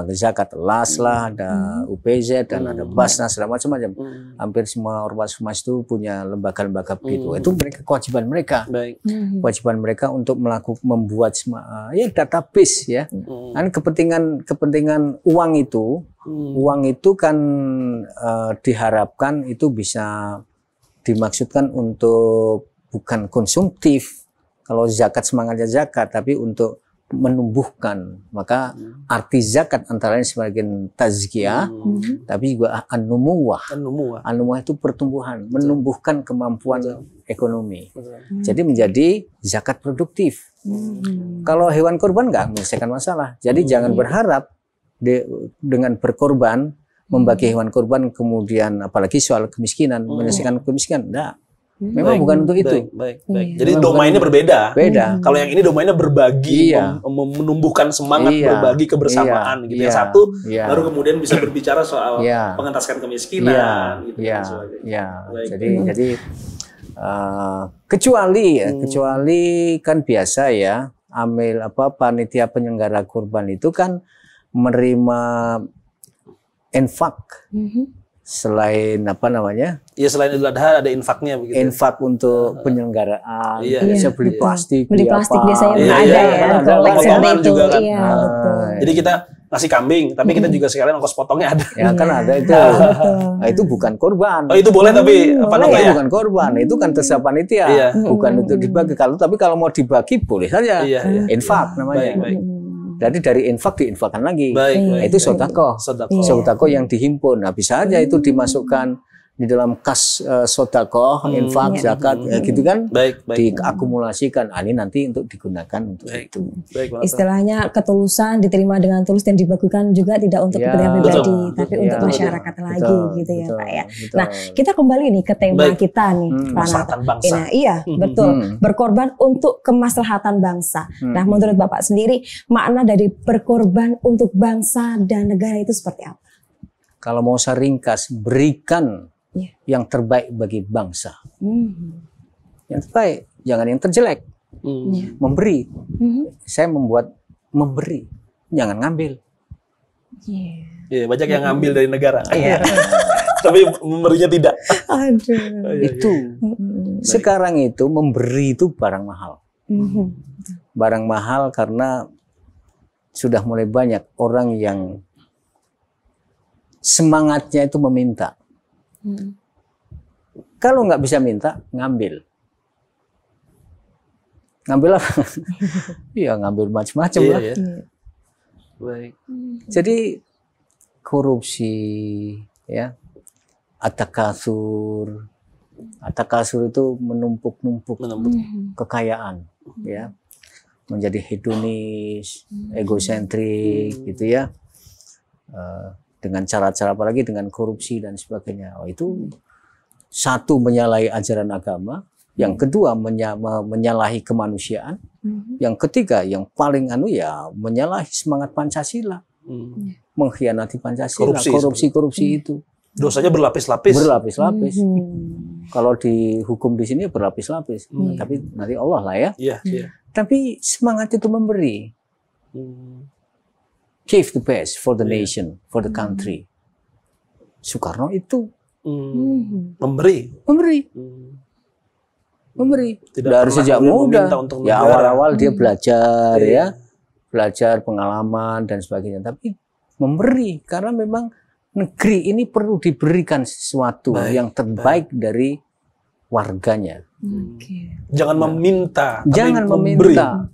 zakat, LAS lah, ada UPZ dan ada Basnas, macam-macam. Hampir semua ormas itu punya lembaga-lembaga begitu. Itu kewajiban mereka. Kewajiban mereka untuk membuat database ya. Kan kepentingan uang itu kan diharapkan itu bisa dimaksudkan untuk bukan konsumtif. Kalau zakat semangatnya zakat, tapi untuk menumbuhkan. Maka arti zakat antara lain sebagai tazkiyah, tapi juga an-numuwah. An-numuwah itu pertumbuhan, menumbuhkan kemampuan ekonomi. Jadi menjadi zakat produktif. Kalau hewan kurban nggak menyelesaikan masalah. Jadi jangan berharap dengan berkorban membagi hewan kurban kemudian apalagi soal kemiskinan, menyelesaikan kemiskinan. Enggak. Memang bukan untuk itu. Baik. Jadi domainnya berbeda. Beda. Kalau yang ini domainnya berbagi, menumbuhkan semangat berbagi kebersamaan gitu. Yang satu baru kemudian bisa berbicara soal pengentaskan kemiskinan gitu. Jadi kecuali kan biasa ya, amil panitia penyelenggara kurban itu kan menerima infak. Selain Iya, selain Idul Adha ada infaknya begitu. Infak untuk penyelenggaraan. Bisa beli plastik. Beli plastik biasanya ada potongan juga kan. Iya, betul. Jadi kita ngasih kambing, tapi kita juga sekalian ongkos potongnya ada. Ya kan ada itu. Nah, itu bukan korban. Oh, itu boleh tapi itu bukan korban, itu kan terserah panitia. Bukan untuk dibagi. Tapi kalau mau dibagi boleh saja. Infak namanya. Baik. Jadi dari infak diinfakkan lagi. Baik. Itu sedekah. Sedekah yang dihimpun. Nah, bisa aja itu dimasukkan di dalam kas sedekah, infak, zakat, gitu kan? Baik. Diakumulasikan. Ini nanti untuk digunakan untuk itu. Baik, istilahnya ketulusan diterima dengan tulus dan dibagikan juga tidak untuk kepentingan pribadi, tapi untuk masyarakat lagi gitu ya Pak ya. Nah, kita kembali nih ke tema kita nih, Pak bangsa. Iya, betul. Berkorban untuk kemaslahatan bangsa. Nah, menurut Bapak sendiri, makna dari berkorban untuk bangsa dan negara itu seperti apa? Kalau mau saya ringkas, berikan yang terbaik bagi bangsa. Yang terbaik, jangan yang terjelek. Memberi. Saya membuat memberi, jangan ngambil. Banyak yang ngambil dari negara. Tapi memberinya tidak. Itu. Sekarang itu memberi itu barang mahal. Barang mahal karena sudah mulai banyak orang yang semangatnya itu meminta. Kalau nggak bisa minta, ngambil. Ngambil apa? Iya, ngambil macam-macam lah. Baik. Jadi korupsi, ya, atakasur itu menumpuk kekayaan, ya, menjadi hedonis, egosentrik, gitu ya. Dengan cara-cara apalagi dengan korupsi dan sebagainya. Itu satu menyalahi ajaran agama, yang kedua menyalahi kemanusiaan, yang ketiga yang paling menyalahi semangat Pancasila, mengkhianati Pancasila, korupsi itu. Dosanya berlapis-lapis. Kalau dihukum di sini berlapis-lapis, tapi nanti Allah lah ya. Tapi semangat itu memberi. Give the best for the nation, for the country. Soekarno itu memberi. Dari sejak muda. Ya awal-awal dia belajar, belajar pengalaman dan sebagainya. Tapi memberi karena memang negeri ini perlu diberikan sesuatu yang terbaik dari warganya. Jangan meminta. Jangan meminta.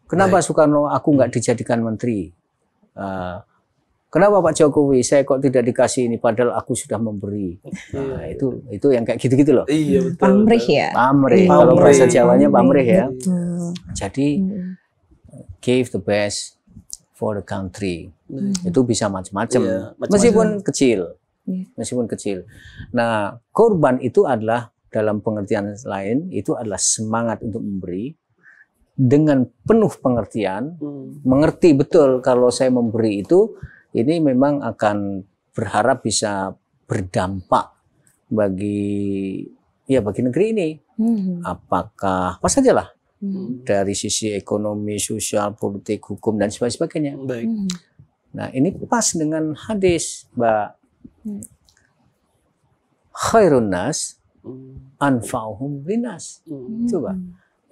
Kenapa Soekarno aku nggak dijadikan menteri? Kenapa Pak Jokowi saya kok tidak dikasih ini padahal aku sudah memberi. Nah, itu yang kayak gitu-gitu loh. Iya, betul. Pamrih ya. Pamrih. Kalau bahasa Jawanya pamrih ya. Jadi give the best for the country. Itu bisa macam-macam. Meskipun kecil. Nah, korban itu adalah dalam pengertian lain itu adalah semangat untuk memberi dengan penuh pengertian, mengerti betul kalau saya memberi itu ini memang akan berharap bisa berdampak bagi negeri ini. Apakah apa sajalah dari sisi ekonomi, sosial, politik, hukum dan sebagainya. Baik. Nah, ini pas dengan hadis, Mbak. Khairun nas anfa'uhum linnas. Coba.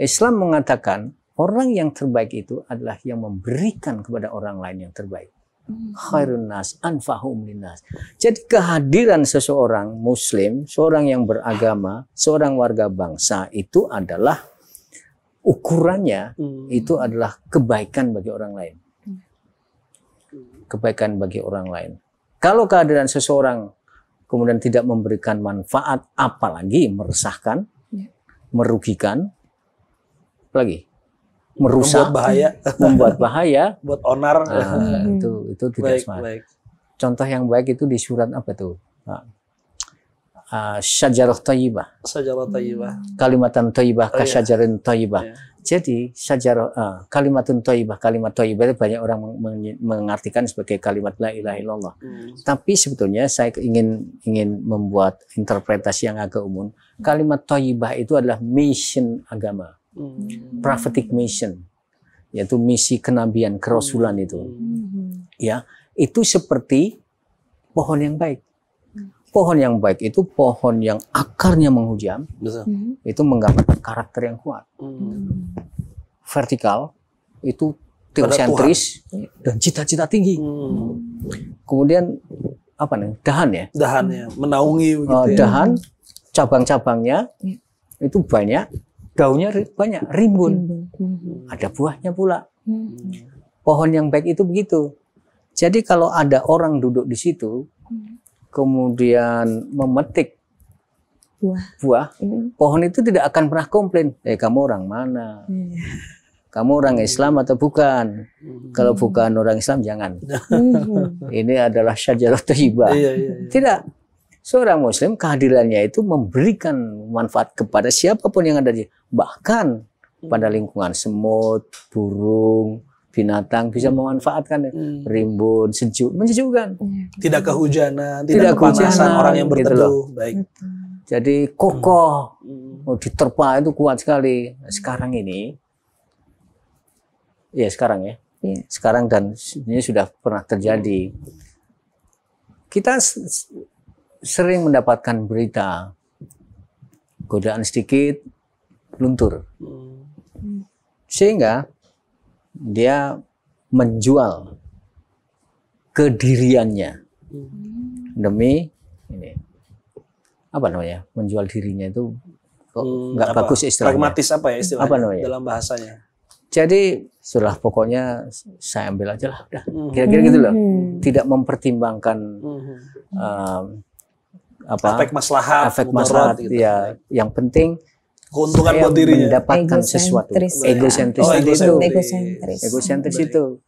Islam mengatakan orang yang terbaik itu adalah yang memberikan kepada orang lain yang terbaik. Khairun nas anfa'uhum linnas. Jadi kehadiran seseorang muslim, seorang yang beragama, seorang warga bangsa itu adalah ukurannya itu adalah kebaikan bagi orang lain. Kebaikan bagi orang lain. Kalau kehadiran seseorang kemudian tidak memberikan manfaat, apalagi meresahkan, merugikan, apalagi merusak, membuat bahaya, buat buat onar. Itu tidak smart. Contoh yang baik itu di surat apa tuh? Syajarah Thayyibah. Syajarah Thayyibah. Kalimatan Thayyibah kasyajarin Thayyibah. Iya. Jadi syajarah kalimatun Thayyibah, kalimat Thayyibah itu banyak orang mengartikan sebagai kalimat la ilaha illallah. Tapi sebetulnya saya ingin membuat interpretasi yang agak umum. Kalimat Thayyibah itu adalah mission agama. Prophetic mission. Yaitu misi kenabian, kerasulan itu. Ya, itu seperti pohon yang baik. Pohon yang baik itu pohon yang akarnya menghujam. Betul. Itu menggambarkan karakter yang kuat. Vertikal itu teosentris dan cita-cita tinggi. Kemudian apa nih? Dahan ya? Dahannya menaungi begitu ya. Dahan, cabang-cabangnya itu banyak, daunnya banyak, rimbun. Ada buahnya pula. Pohon yang baik itu begitu. Jadi kalau ada orang duduk di situ, kemudian memetik buah, pohon itu tidak akan pernah komplain. Kamu orang mana? Kamu orang Islam atau bukan? Kalau bukan orang Islam, jangan. Ini adalah syajarah thayyibah. Tidak. Seorang Muslim kehadirannya itu memberikan manfaat kepada siapapun yang ada di, bahkan pada lingkungan semut, burung, binatang bisa memanfaatkan rimbun, sejuk, menyejukkan. Tidak kehujanan, tidak kepanasan orang yang berteduh. Baik. Jadi kokoh, diterpa itu kuat sekali. Sekarang ini, ya sekarang ya, sekarang dan ini sudah pernah terjadi. Kita sering mendapatkan berita godaan sedikit luntur, sehingga dia menjual kediriannya demi ini apa namanya, menjual dirinya itu kok nggak bagus istilahnya, pragmatis apa ya istilahnya apa namanya dalam bahasanya. Jadi setelah pokoknya saya ambil aja lah, udah kira-kira gitu loh, tidak mempertimbangkan efek maslahat gitu. Ya, yang penting keuntungan buat dirinya, mendapatkan sesuatu. Egosentris itu.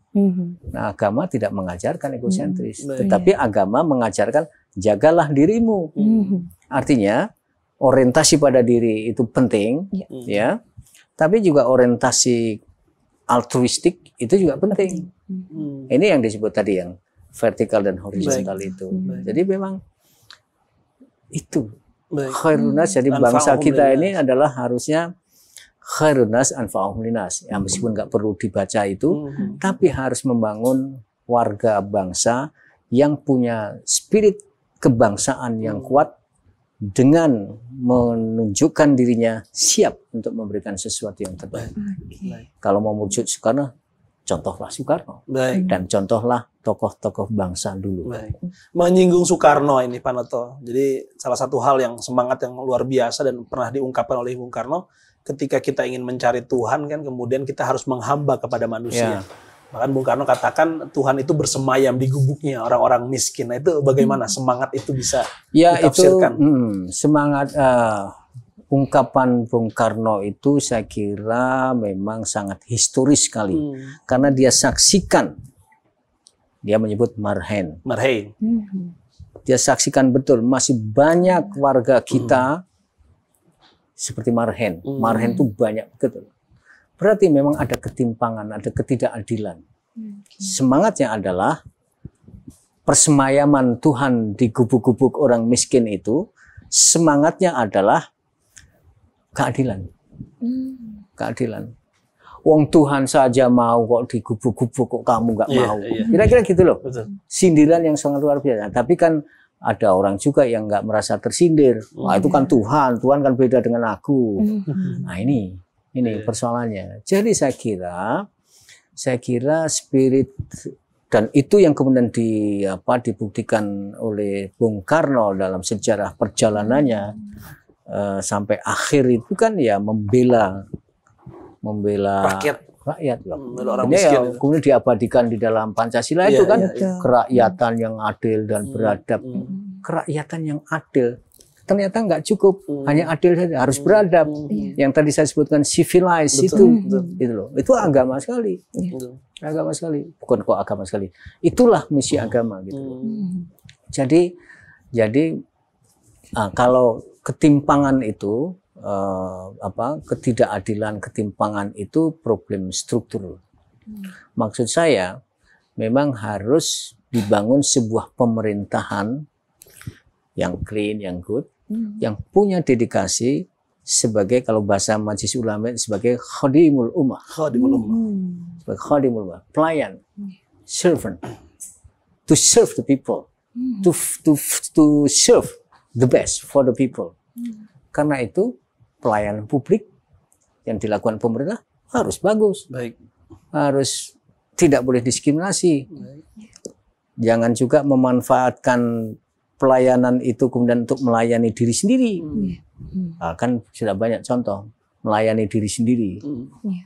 Nah, agama tidak mengajarkan egosentris, tetapi agama mengajarkan jagalah dirimu. Artinya orientasi pada diri itu penting, ya. Tapi juga orientasi altruistik itu juga penting. Ini yang disebut tadi yang vertikal dan horizontal itu. Jadi memang itu. Khairun nas, jadi bangsa kita ini adalah harusnya khairun nas anfa'uhum linnas. Ya, meskipun nggak perlu dibaca itu, tapi harus membangun warga bangsa yang punya spirit kebangsaan yang kuat dengan menunjukkan dirinya siap untuk memberikan sesuatu yang terbaik. Kalau mau merujuk Soekarno, contohlah Soekarno. Dan contohlah tokoh-tokoh bangsa dulu. Menyinggung Soekarno ini Pak Noto. Jadi salah satu hal yang semangat yang luar biasa dan pernah diungkapkan oleh Bung Karno, ketika kita ingin mencari Tuhan kan kemudian kita harus menghamba kepada manusia. Bahkan Bung Karno katakan Tuhan itu bersemayam di gubuknya orang-orang miskin. Nah, itu bagaimana semangat itu bisa ditafsirkan? Itu semangat ungkapan Bung Karno itu saya kira memang sangat historis sekali. Karena dia saksikan, dia menyebut marhen. Dia saksikan betul masih banyak warga kita seperti marhen. Marhen itu banyak betul. Berarti memang ada ketimpangan, ada ketidakadilan. Semangatnya adalah persemayaman Tuhan di gubuk-gubuk orang miskin itu, semangatnya adalah keadilan. Keadilan. Wong Tuhan saja mau kok di gubuk-gubuk, kok kamu nggak mau. Kira-kira gitu loh. Sindiran yang sangat luar biasa. Tapi kan ada orang juga yang nggak merasa tersindir. Wah, itu kan Tuhan kan beda dengan aku. Nah ini persoalannya. Jadi saya kira spirit, dan itu yang kemudian dibuktikan oleh Bung Karno dalam sejarah perjalanannya sampai akhir itu kan ya membela rakyat. Ini ya, kemudian diabadikan di dalam Pancasila itu kan kerakyatan yang adil dan beradab. Kerakyatan yang adil. ternyata nggak cukup hanya adil saja, harus beradab. Yang tadi saya sebutkan civilized, itu loh, itu agama sekali. Agama sekali, bukan kok agama sekali, itulah misi agama gitu. Jadi kalau ketimpangan itu ketidakadilan, ketimpangan itu problem struktur. Maksud saya memang harus dibangun sebuah pemerintahan yang clean, yang good, yang punya dedikasi sebagai, kalau bahasa Majelis Ulama, sebagai khadimul ummah. Sebagai khadimul ummah, pelayan, servant, to serve the people, to serve the best for the people. Karena itu pelayanan publik yang dilakukan pemerintah harus bagus, harus tidak boleh diskriminasi. Jangan juga memanfaatkan pelayanan itu kemudian untuk melayani diri sendiri. Kan sudah banyak contoh melayani diri sendiri,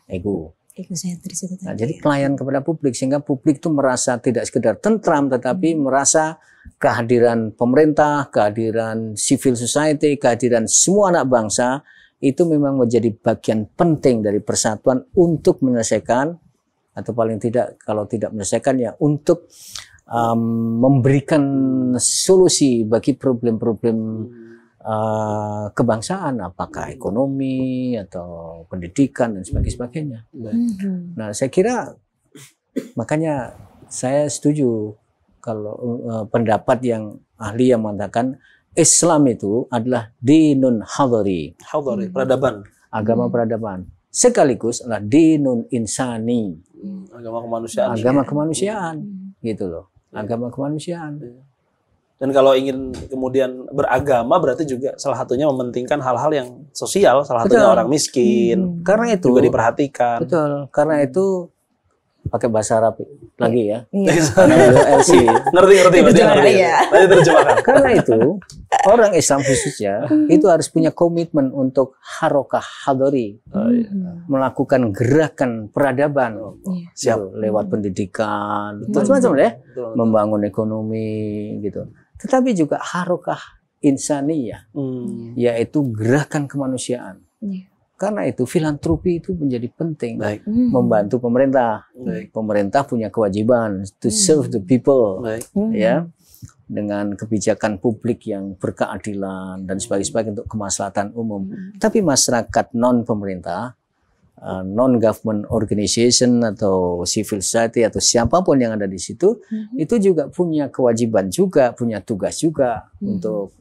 ego sentris itu. Nah, jadi pelayan kepada publik, sehingga publik itu merasa tidak sekedar tentram, tetapi merasa kehadiran pemerintah, kehadiran civil society, kehadiran semua anak bangsa itu memang menjadi bagian penting dari persatuan untuk menyelesaikan, atau paling tidak kalau tidak menyelesaikan ya untuk memberikan solusi bagi problem-problem kebangsaan, apakah ekonomi atau pendidikan dan sebagainya. Nah, saya kira makanya saya setuju kalau pendapat yang ahli yang mengatakan Islam itu adalah dinun hadari, peradaban, agama peradaban, sekaligus adalah dinun insani, agama kemanusiaan, gitu loh. Agama kemanusiaan. Dan kalau ingin kemudian beragama berarti juga salah satunya mementingkan hal-hal yang sosial, salah satunya orang miskin. Karena itu juga diperhatikan. Betul. Karena itu pakai bahasa Arab lagi ya. LC. Ngerti. Nanti terjemahkan. Karena itu orang Islam khususnya itu harus punya komitmen untuk harokah hadari, melakukan gerakan peradaban, lewat pendidikan, macam-macam ya, membangun ekonomi gitu. Tetapi juga harokah insaniyah, yaitu gerakan kemanusiaan. Karena itu filantropi itu menjadi penting, membantu pemerintah. Pemerintah punya kewajiban to serve the people, ya, dengan kebijakan publik yang berkeadilan dan sebagainya untuk kemaslahatan umum. Tapi masyarakat non pemerintah, non government organization atau civil society atau siapapun yang ada di situ, itu juga punya kewajiban juga, punya tugas juga untuk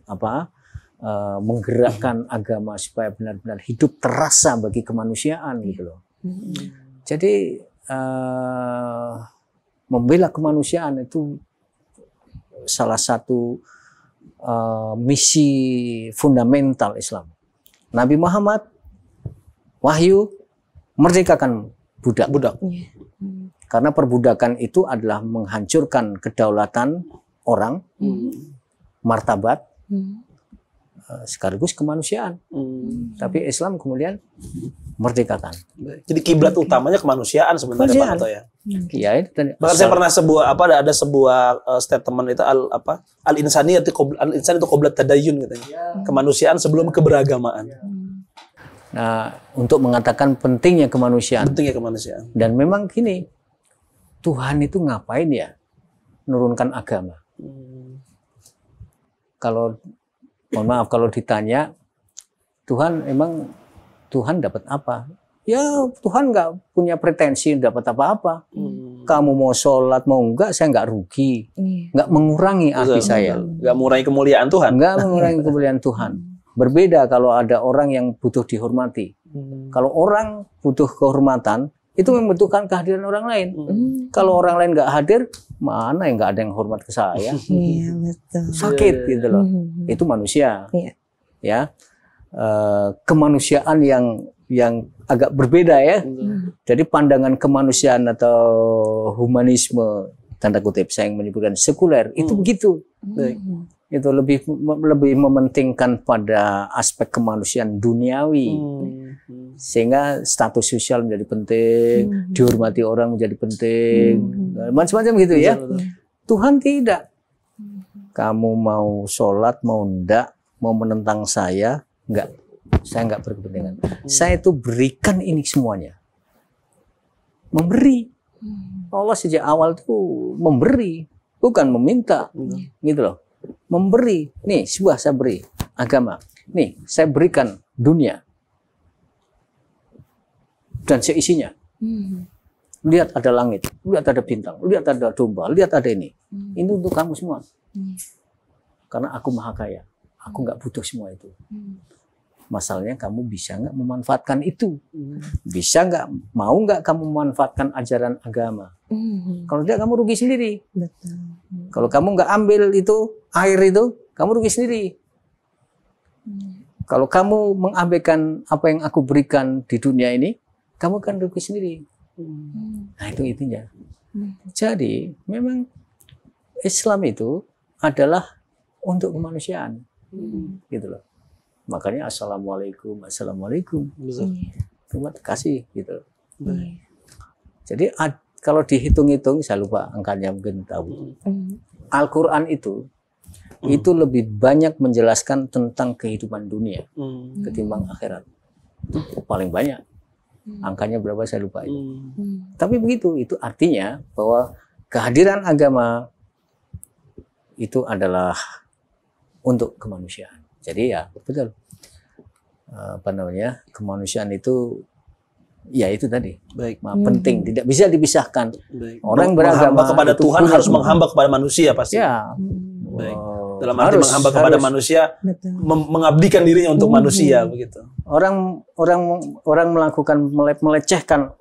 menggerakkan agama supaya benar-benar hidup terasa bagi kemanusiaan gitu loh. Jadi membela kemanusiaan itu salah satu misi fundamental Islam. Nabi Muhammad wahyu merdekakan budak. Karena perbudakan itu adalah menghancurkan kedaulatan orang, martabat, sekaligus kemanusiaan. Tapi Islam kemudian merdekakan. Jadi kiblat utamanya kemanusiaan sebenarnya Pak Anto ya. Iya, bahkan saya pernah ada sebuah statement itu al-insani itu qoblat tadayun katanya. Kemanusiaan sebelum keberagamaan. Nah, untuk mengatakan pentingnya kemanusiaan. Dan memang gini, Tuhan itu ngapain ya menurunkan agama? Mohon maaf kalau ditanya Tuhan dapat apa? Ya Tuhan nggak punya pretensi dapat apa-apa. Kamu mau sholat mau enggak, saya nggak rugi, nggak mengurangi arti saya, nggak mengurangi kemuliaan Tuhan. Nggak mengurangi kemuliaan Tuhan. Berbeda kalau ada orang yang butuh dihormati. Kalau orang butuh kehormatan, itu membutuhkan kehadiran orang lain. Kalau orang lain nggak hadir, mana yang nggak ada yang hormat ke saya? Iya betul. Sakit gitu loh. Itu manusia. Ya, kemanusiaan yang agak berbeda ya. Jadi pandangan kemanusiaan atau humanisme tanda kutip saya yang menyebutkan sekuler itu begitu. Itu lebih mementingkan pada aspek kemanusiaan duniawi. Sehingga status sosial menjadi penting, dihormati orang menjadi penting, macam-macam gitu ya. Tuhan tidak. Kamu mau sholat mau enggak, mau menentang saya nggak berkepentingan. Saya itu berikan ini semuanya. Memberi. Allah sejak awal itu memberi, bukan meminta. Gitu loh. Memberi. Nih, sebuah saya beri agama. Nih, saya berikan dunia. Dan seisinya. Lihat ada langit, lihat ada bintang, lihat ada domba, lihat ada ini. Ini untuk kamu semua. Karena aku maha kaya. Aku nggak butuh semua itu. Masalahnya kamu bisa nggak memanfaatkan itu? Bisa nggak? Mau nggak kamu memanfaatkan ajaran agama? Kalau tidak, kamu rugi sendiri. Kalau kamu nggak ambil itu, air itu, kamu rugi sendiri. Kalau kamu mengabaikan apa yang aku berikan di dunia ini, kamu akan rugi sendiri. Nah, itu intinya. Jadi memang Islam itu adalah untuk kemanusiaan, gitu loh. Makanya assalamualaikum. Terima kasih, gitu. Jadi kalau dihitung-hitung, saya lupa angkanya, mungkin tahu. Al-Quran itu lebih banyak menjelaskan tentang kehidupan dunia ketimbang akhirat. Itu paling banyak. Angkanya berapa saya lupa itu. Tapi begitu, itu artinya bahwa kehadiran agama itu adalah untuk kemanusiaan. Jadi ya betul, kemanusiaan itu ya itu tadi. Baik. Penting, tidak bisa dipisahkan. Baik. Orang beragama kepada Tuhan harus menghamba kepada manusia pasti. Ya. Baik. Dalam arti menghamba kepada manusia, mengabdikan dirinya untuk manusia, begitu. Orang melakukan melecehkan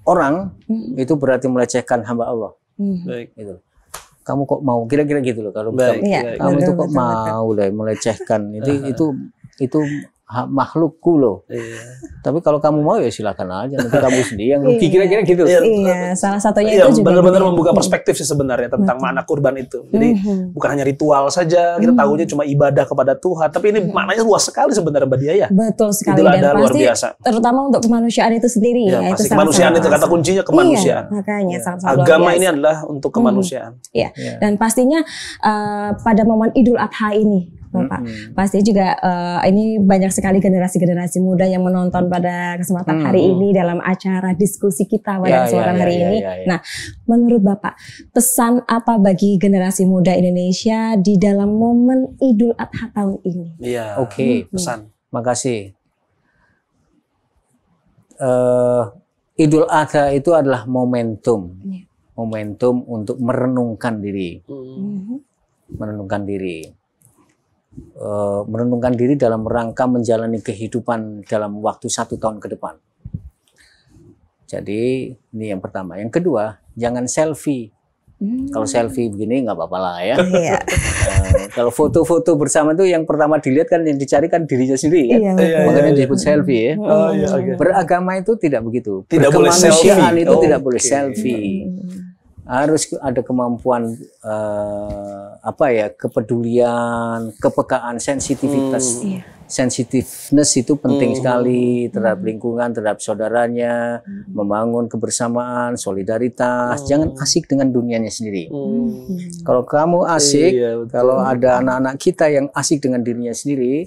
orang itu berarti melecehkan hamba Allah. Baik. Gitu. Kamu kok mau kira-kira gitu loh, kalau kamu itu kok mau melecehkan itu makhlukku loh. Tapi kalau kamu mau ya silakan aja, nanti kamu sendiri yang rugi, kira-kira gitu. Iya, salah satunya itu juga benar-benar membuka perspektif sih sebenarnya tentang makna kurban itu. Jadi bukan hanya ritual saja, kita tahunya cuma ibadah kepada Tuhan, tapi ini maknanya luas sekali sebenarnya, Mbak Dia ya. Betul sekali, Itulah dan luar pasti biasa. Terutama untuk kemanusiaan itu sendiri ya. Pasti kemanusiaan itu kata kuncinya, kemanusiaan. Iya, makanya agama ini adalah untuk kemanusiaan. Iya. Dan pastinya pada momen Idul Adha ini, Bapak, pasti juga ini banyak sekali generasi-generasi muda yang menonton pada kesempatan hari ini dalam acara diskusi kita pada kesempatan hari ini. Nah, menurut Bapak, pesan apa bagi generasi muda Indonesia di dalam momen Idul Adha tahun ini? Iya. Oke, pesan. Makasih. Idul Adha itu adalah momentum untuk merenungkan diri, merenungkan diri dalam rangka menjalani kehidupan dalam waktu 1 tahun ke depan. Jadi ini yang pertama. Yang kedua, jangan selfie. Kalau selfie begini nggak apa-apa lah ya. Kalau foto-foto bersama itu yang pertama dilihat kan, yang dicari kan dirinya sendiri ya. Makanya disebut selfie ya. Beragama itu tidak begitu. Berkemanusiaan itu tidak boleh selfie. Harus ada kemampuan kepedulian, kepekaan, sensitivitas. Sensitiveness itu penting sekali terhadap lingkungan, terhadap saudaranya, membangun kebersamaan, solidaritas. Jangan asik dengan dunianya sendiri. Kalau kamu asik, kalau ada anak-anak kita yang asik dengan dirinya sendiri,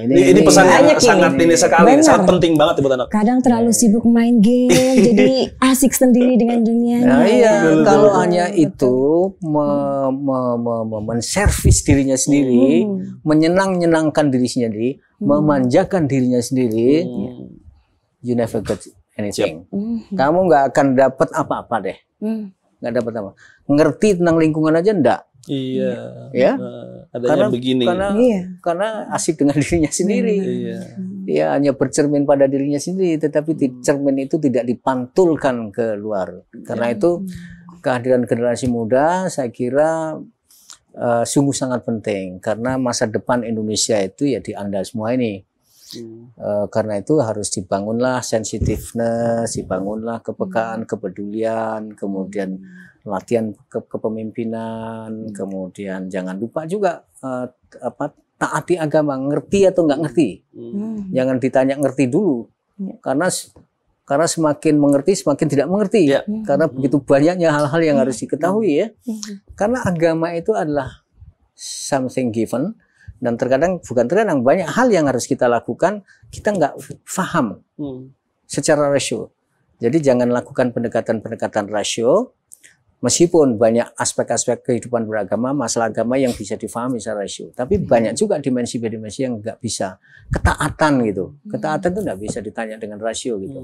ini pesan yang sangat ini sekali, sangat penting banget buat anak. Kadang terlalu sibuk main game, jadi asik sendiri dengan dunianya. Nah, iya, kalau hanya itu menservis dirinya sendiri, menyenangkan dirinya sendiri, memanjakan dirinya sendiri, you never get anything. Kamu nggak akan dapat apa-apa deh, nggak dapat apa. Ngerti tentang lingkungan aja enggak. Iya. Ya. Adanya begini. Karena asik dengan dirinya sendiri. Dia hanya bercermin pada dirinya sendiri, tetapi cermin itu tidak dipantulkan ke luar. Karena itu kehadiran generasi muda saya kira sungguh sangat penting, karena masa depan Indonesia itu ya di Anda semua ini. Karena itu harus dibangunlah sensitiveness, dibangunlah kepekaan, kepedulian, kemudian latihan kepemimpinan, kemudian jangan lupa juga taati agama, ngerti atau nggak ngerti. Jangan ditanya ngerti dulu, karena semakin mengerti semakin tidak mengerti, karena begitu banyaknya hal-hal yang harus diketahui ya. Karena agama itu adalah something given, dan bukan terkadang banyak hal yang harus kita lakukan kita nggak paham secara rasio. Jadi jangan lakukan pendekatan-pendekatan rasio, meskipun banyak aspek-aspek kehidupan beragama, masalah agama yang bisa difahami secara rasio, tapi banyak juga dimensi-dimensi yang nggak bisa. Ketaatan gitu, ketaatan itu nggak bisa ditanya dengan rasio gitu.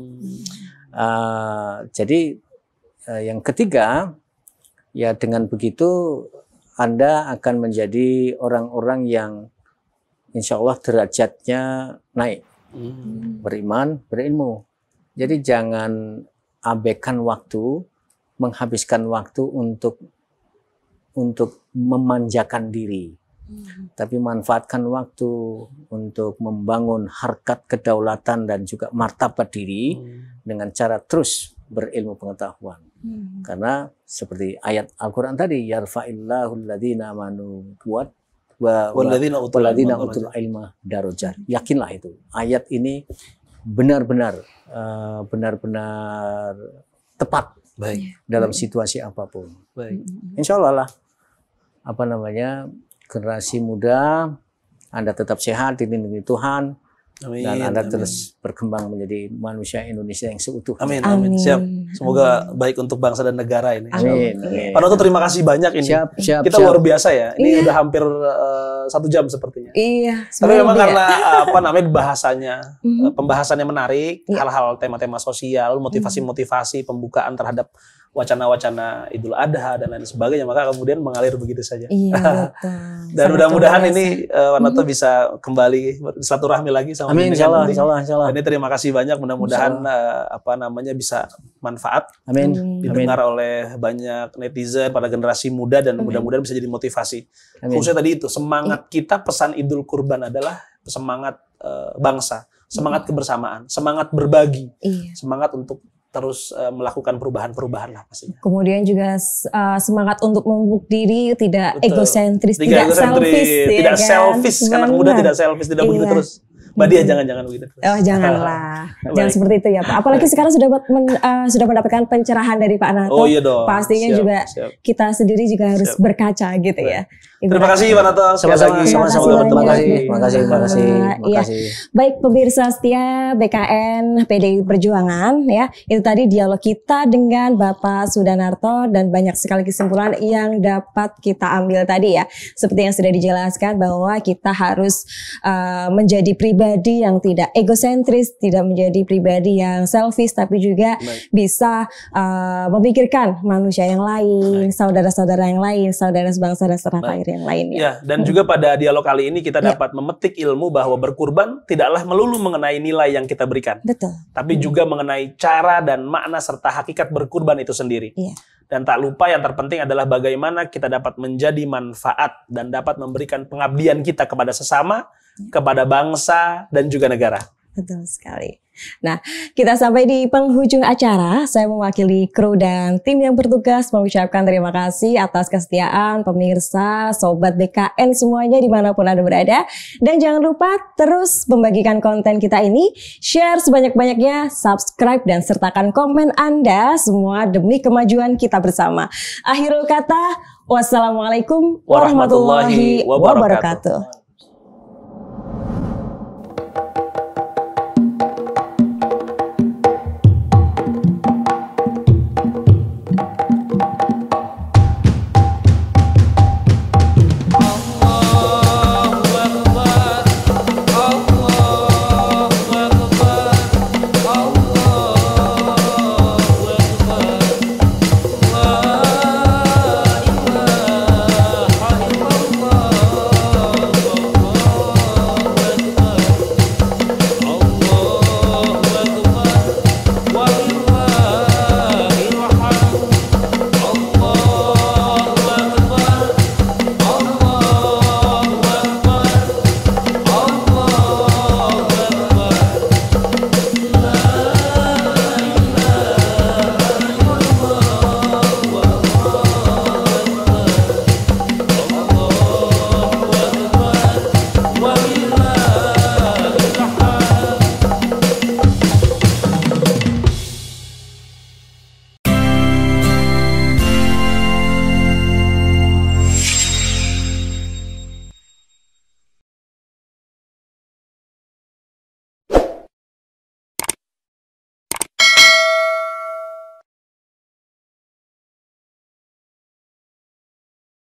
Jadi yang ketiga, ya dengan begitu Anda akan menjadi orang-orang yang insya Allah derajatnya naik, beriman, berilmu. Jadi jangan abaikan waktu, menghabiskan waktu untuk memanjakan diri, tapi manfaatkan waktu untuk membangun harkat kedaulatan dan juga martabat diri dengan cara terus berilmu pengetahuan. Karena seperti ayat Al-Quran tadi, yarfa'illahu alladhina amanu walladzina utul ilma darajat. Yakinlah itu. Ayat ini benar-benar tepat dalam situasi apapun. Insya Allah lah, generasi muda, Anda tetap sehat, dilindungi Tuhan. Amin, dan Anda terus berkembang menjadi manusia Indonesia yang seutuhnya. Amin, amin. Siap. Semoga baik untuk bangsa dan negara ini. Amin. Pak Noto, terima kasih banyak ini. Kita luar biasa ya. Ini udah hampir 1 jam sepertinya. Iya. Tapi memang karena bahasanya, pembahasannya menarik, hal-hal tema-tema sosial, motivasi-motivasi, pembukaan terhadap wacana-wacana Idul Adha dan lain sebagainya, maka kemudian mengalir begitu saja. Iya, dan mudah-mudahan ini Pak Noto bisa kembali silaturahmi lagi sama Amin, insyaallah. Ini terima kasih banyak, mudah-mudahan bisa manfaat. Amin. Didengar oleh banyak netizen pada generasi muda dan mudah-mudahan bisa jadi motivasi. Khususnya tadi itu semangat kita, pesan Idul Kurban adalah semangat bangsa, semangat kebersamaan, semangat berbagi, semangat untuk terus melakukan perubahan-perubahan lah pastinya. Kemudian juga semangat untuk memupuk diri, tidak egosentris, tidak selfish. Tidak selfish, anak muda tidak selfish, tidak begitu terus. Mbak Dia jangan begitu. Oh, janganlah. Jangan seperti itu ya, Pak. Apalagi sekarang sudah mendapatkan pencerahan dari Pak Noto. Oh iya dong. Pastinya juga kita sendiri juga harus berkaca gitu ya. Terima kasih Pak Noto. Sama-sama. Terima kasih. Baik pemirsa setia BKN PDI Perjuangan ya. Itu tadi dialog kita dengan Bapak Sudanarto dan banyak sekali kesimpulan yang dapat kita ambil tadi ya. Seperti yang sudah dijelaskan bahwa kita harus menjadi pribadi yang tidak egosentris, tidak menjadi pribadi yang selfish, tapi juga bisa memikirkan manusia yang lain, saudara-saudara yang lain, saudara sebangsa dan setanah air yang lainnya. Ya, dan juga pada dialog kali ini kita dapat memetik ilmu bahwa berkurban tidaklah melulu mengenai nilai yang kita berikan. Betul. Tapi juga mengenai cara dan makna serta hakikat berkurban itu sendiri. Dan tak lupa yang terpenting adalah bagaimana kita dapat menjadi manfaat dan dapat memberikan pengabdian kita kepada sesama, kepada bangsa dan juga negara. Betul sekali. Nah, kita sampai di penghujung acara. Saya mewakili kru dan tim yang bertugas mengucapkan terima kasih atas kesetiaan pemirsa, sobat BKN semuanya dimanapun Anda berada. Dan jangan lupa terus membagikan konten kita ini, share sebanyak-banyaknya, subscribe dan sertakan komen Anda semua demi kemajuan kita bersama. Akhirul kata, wassalamualaikum warahmatullahi wabarakatuh.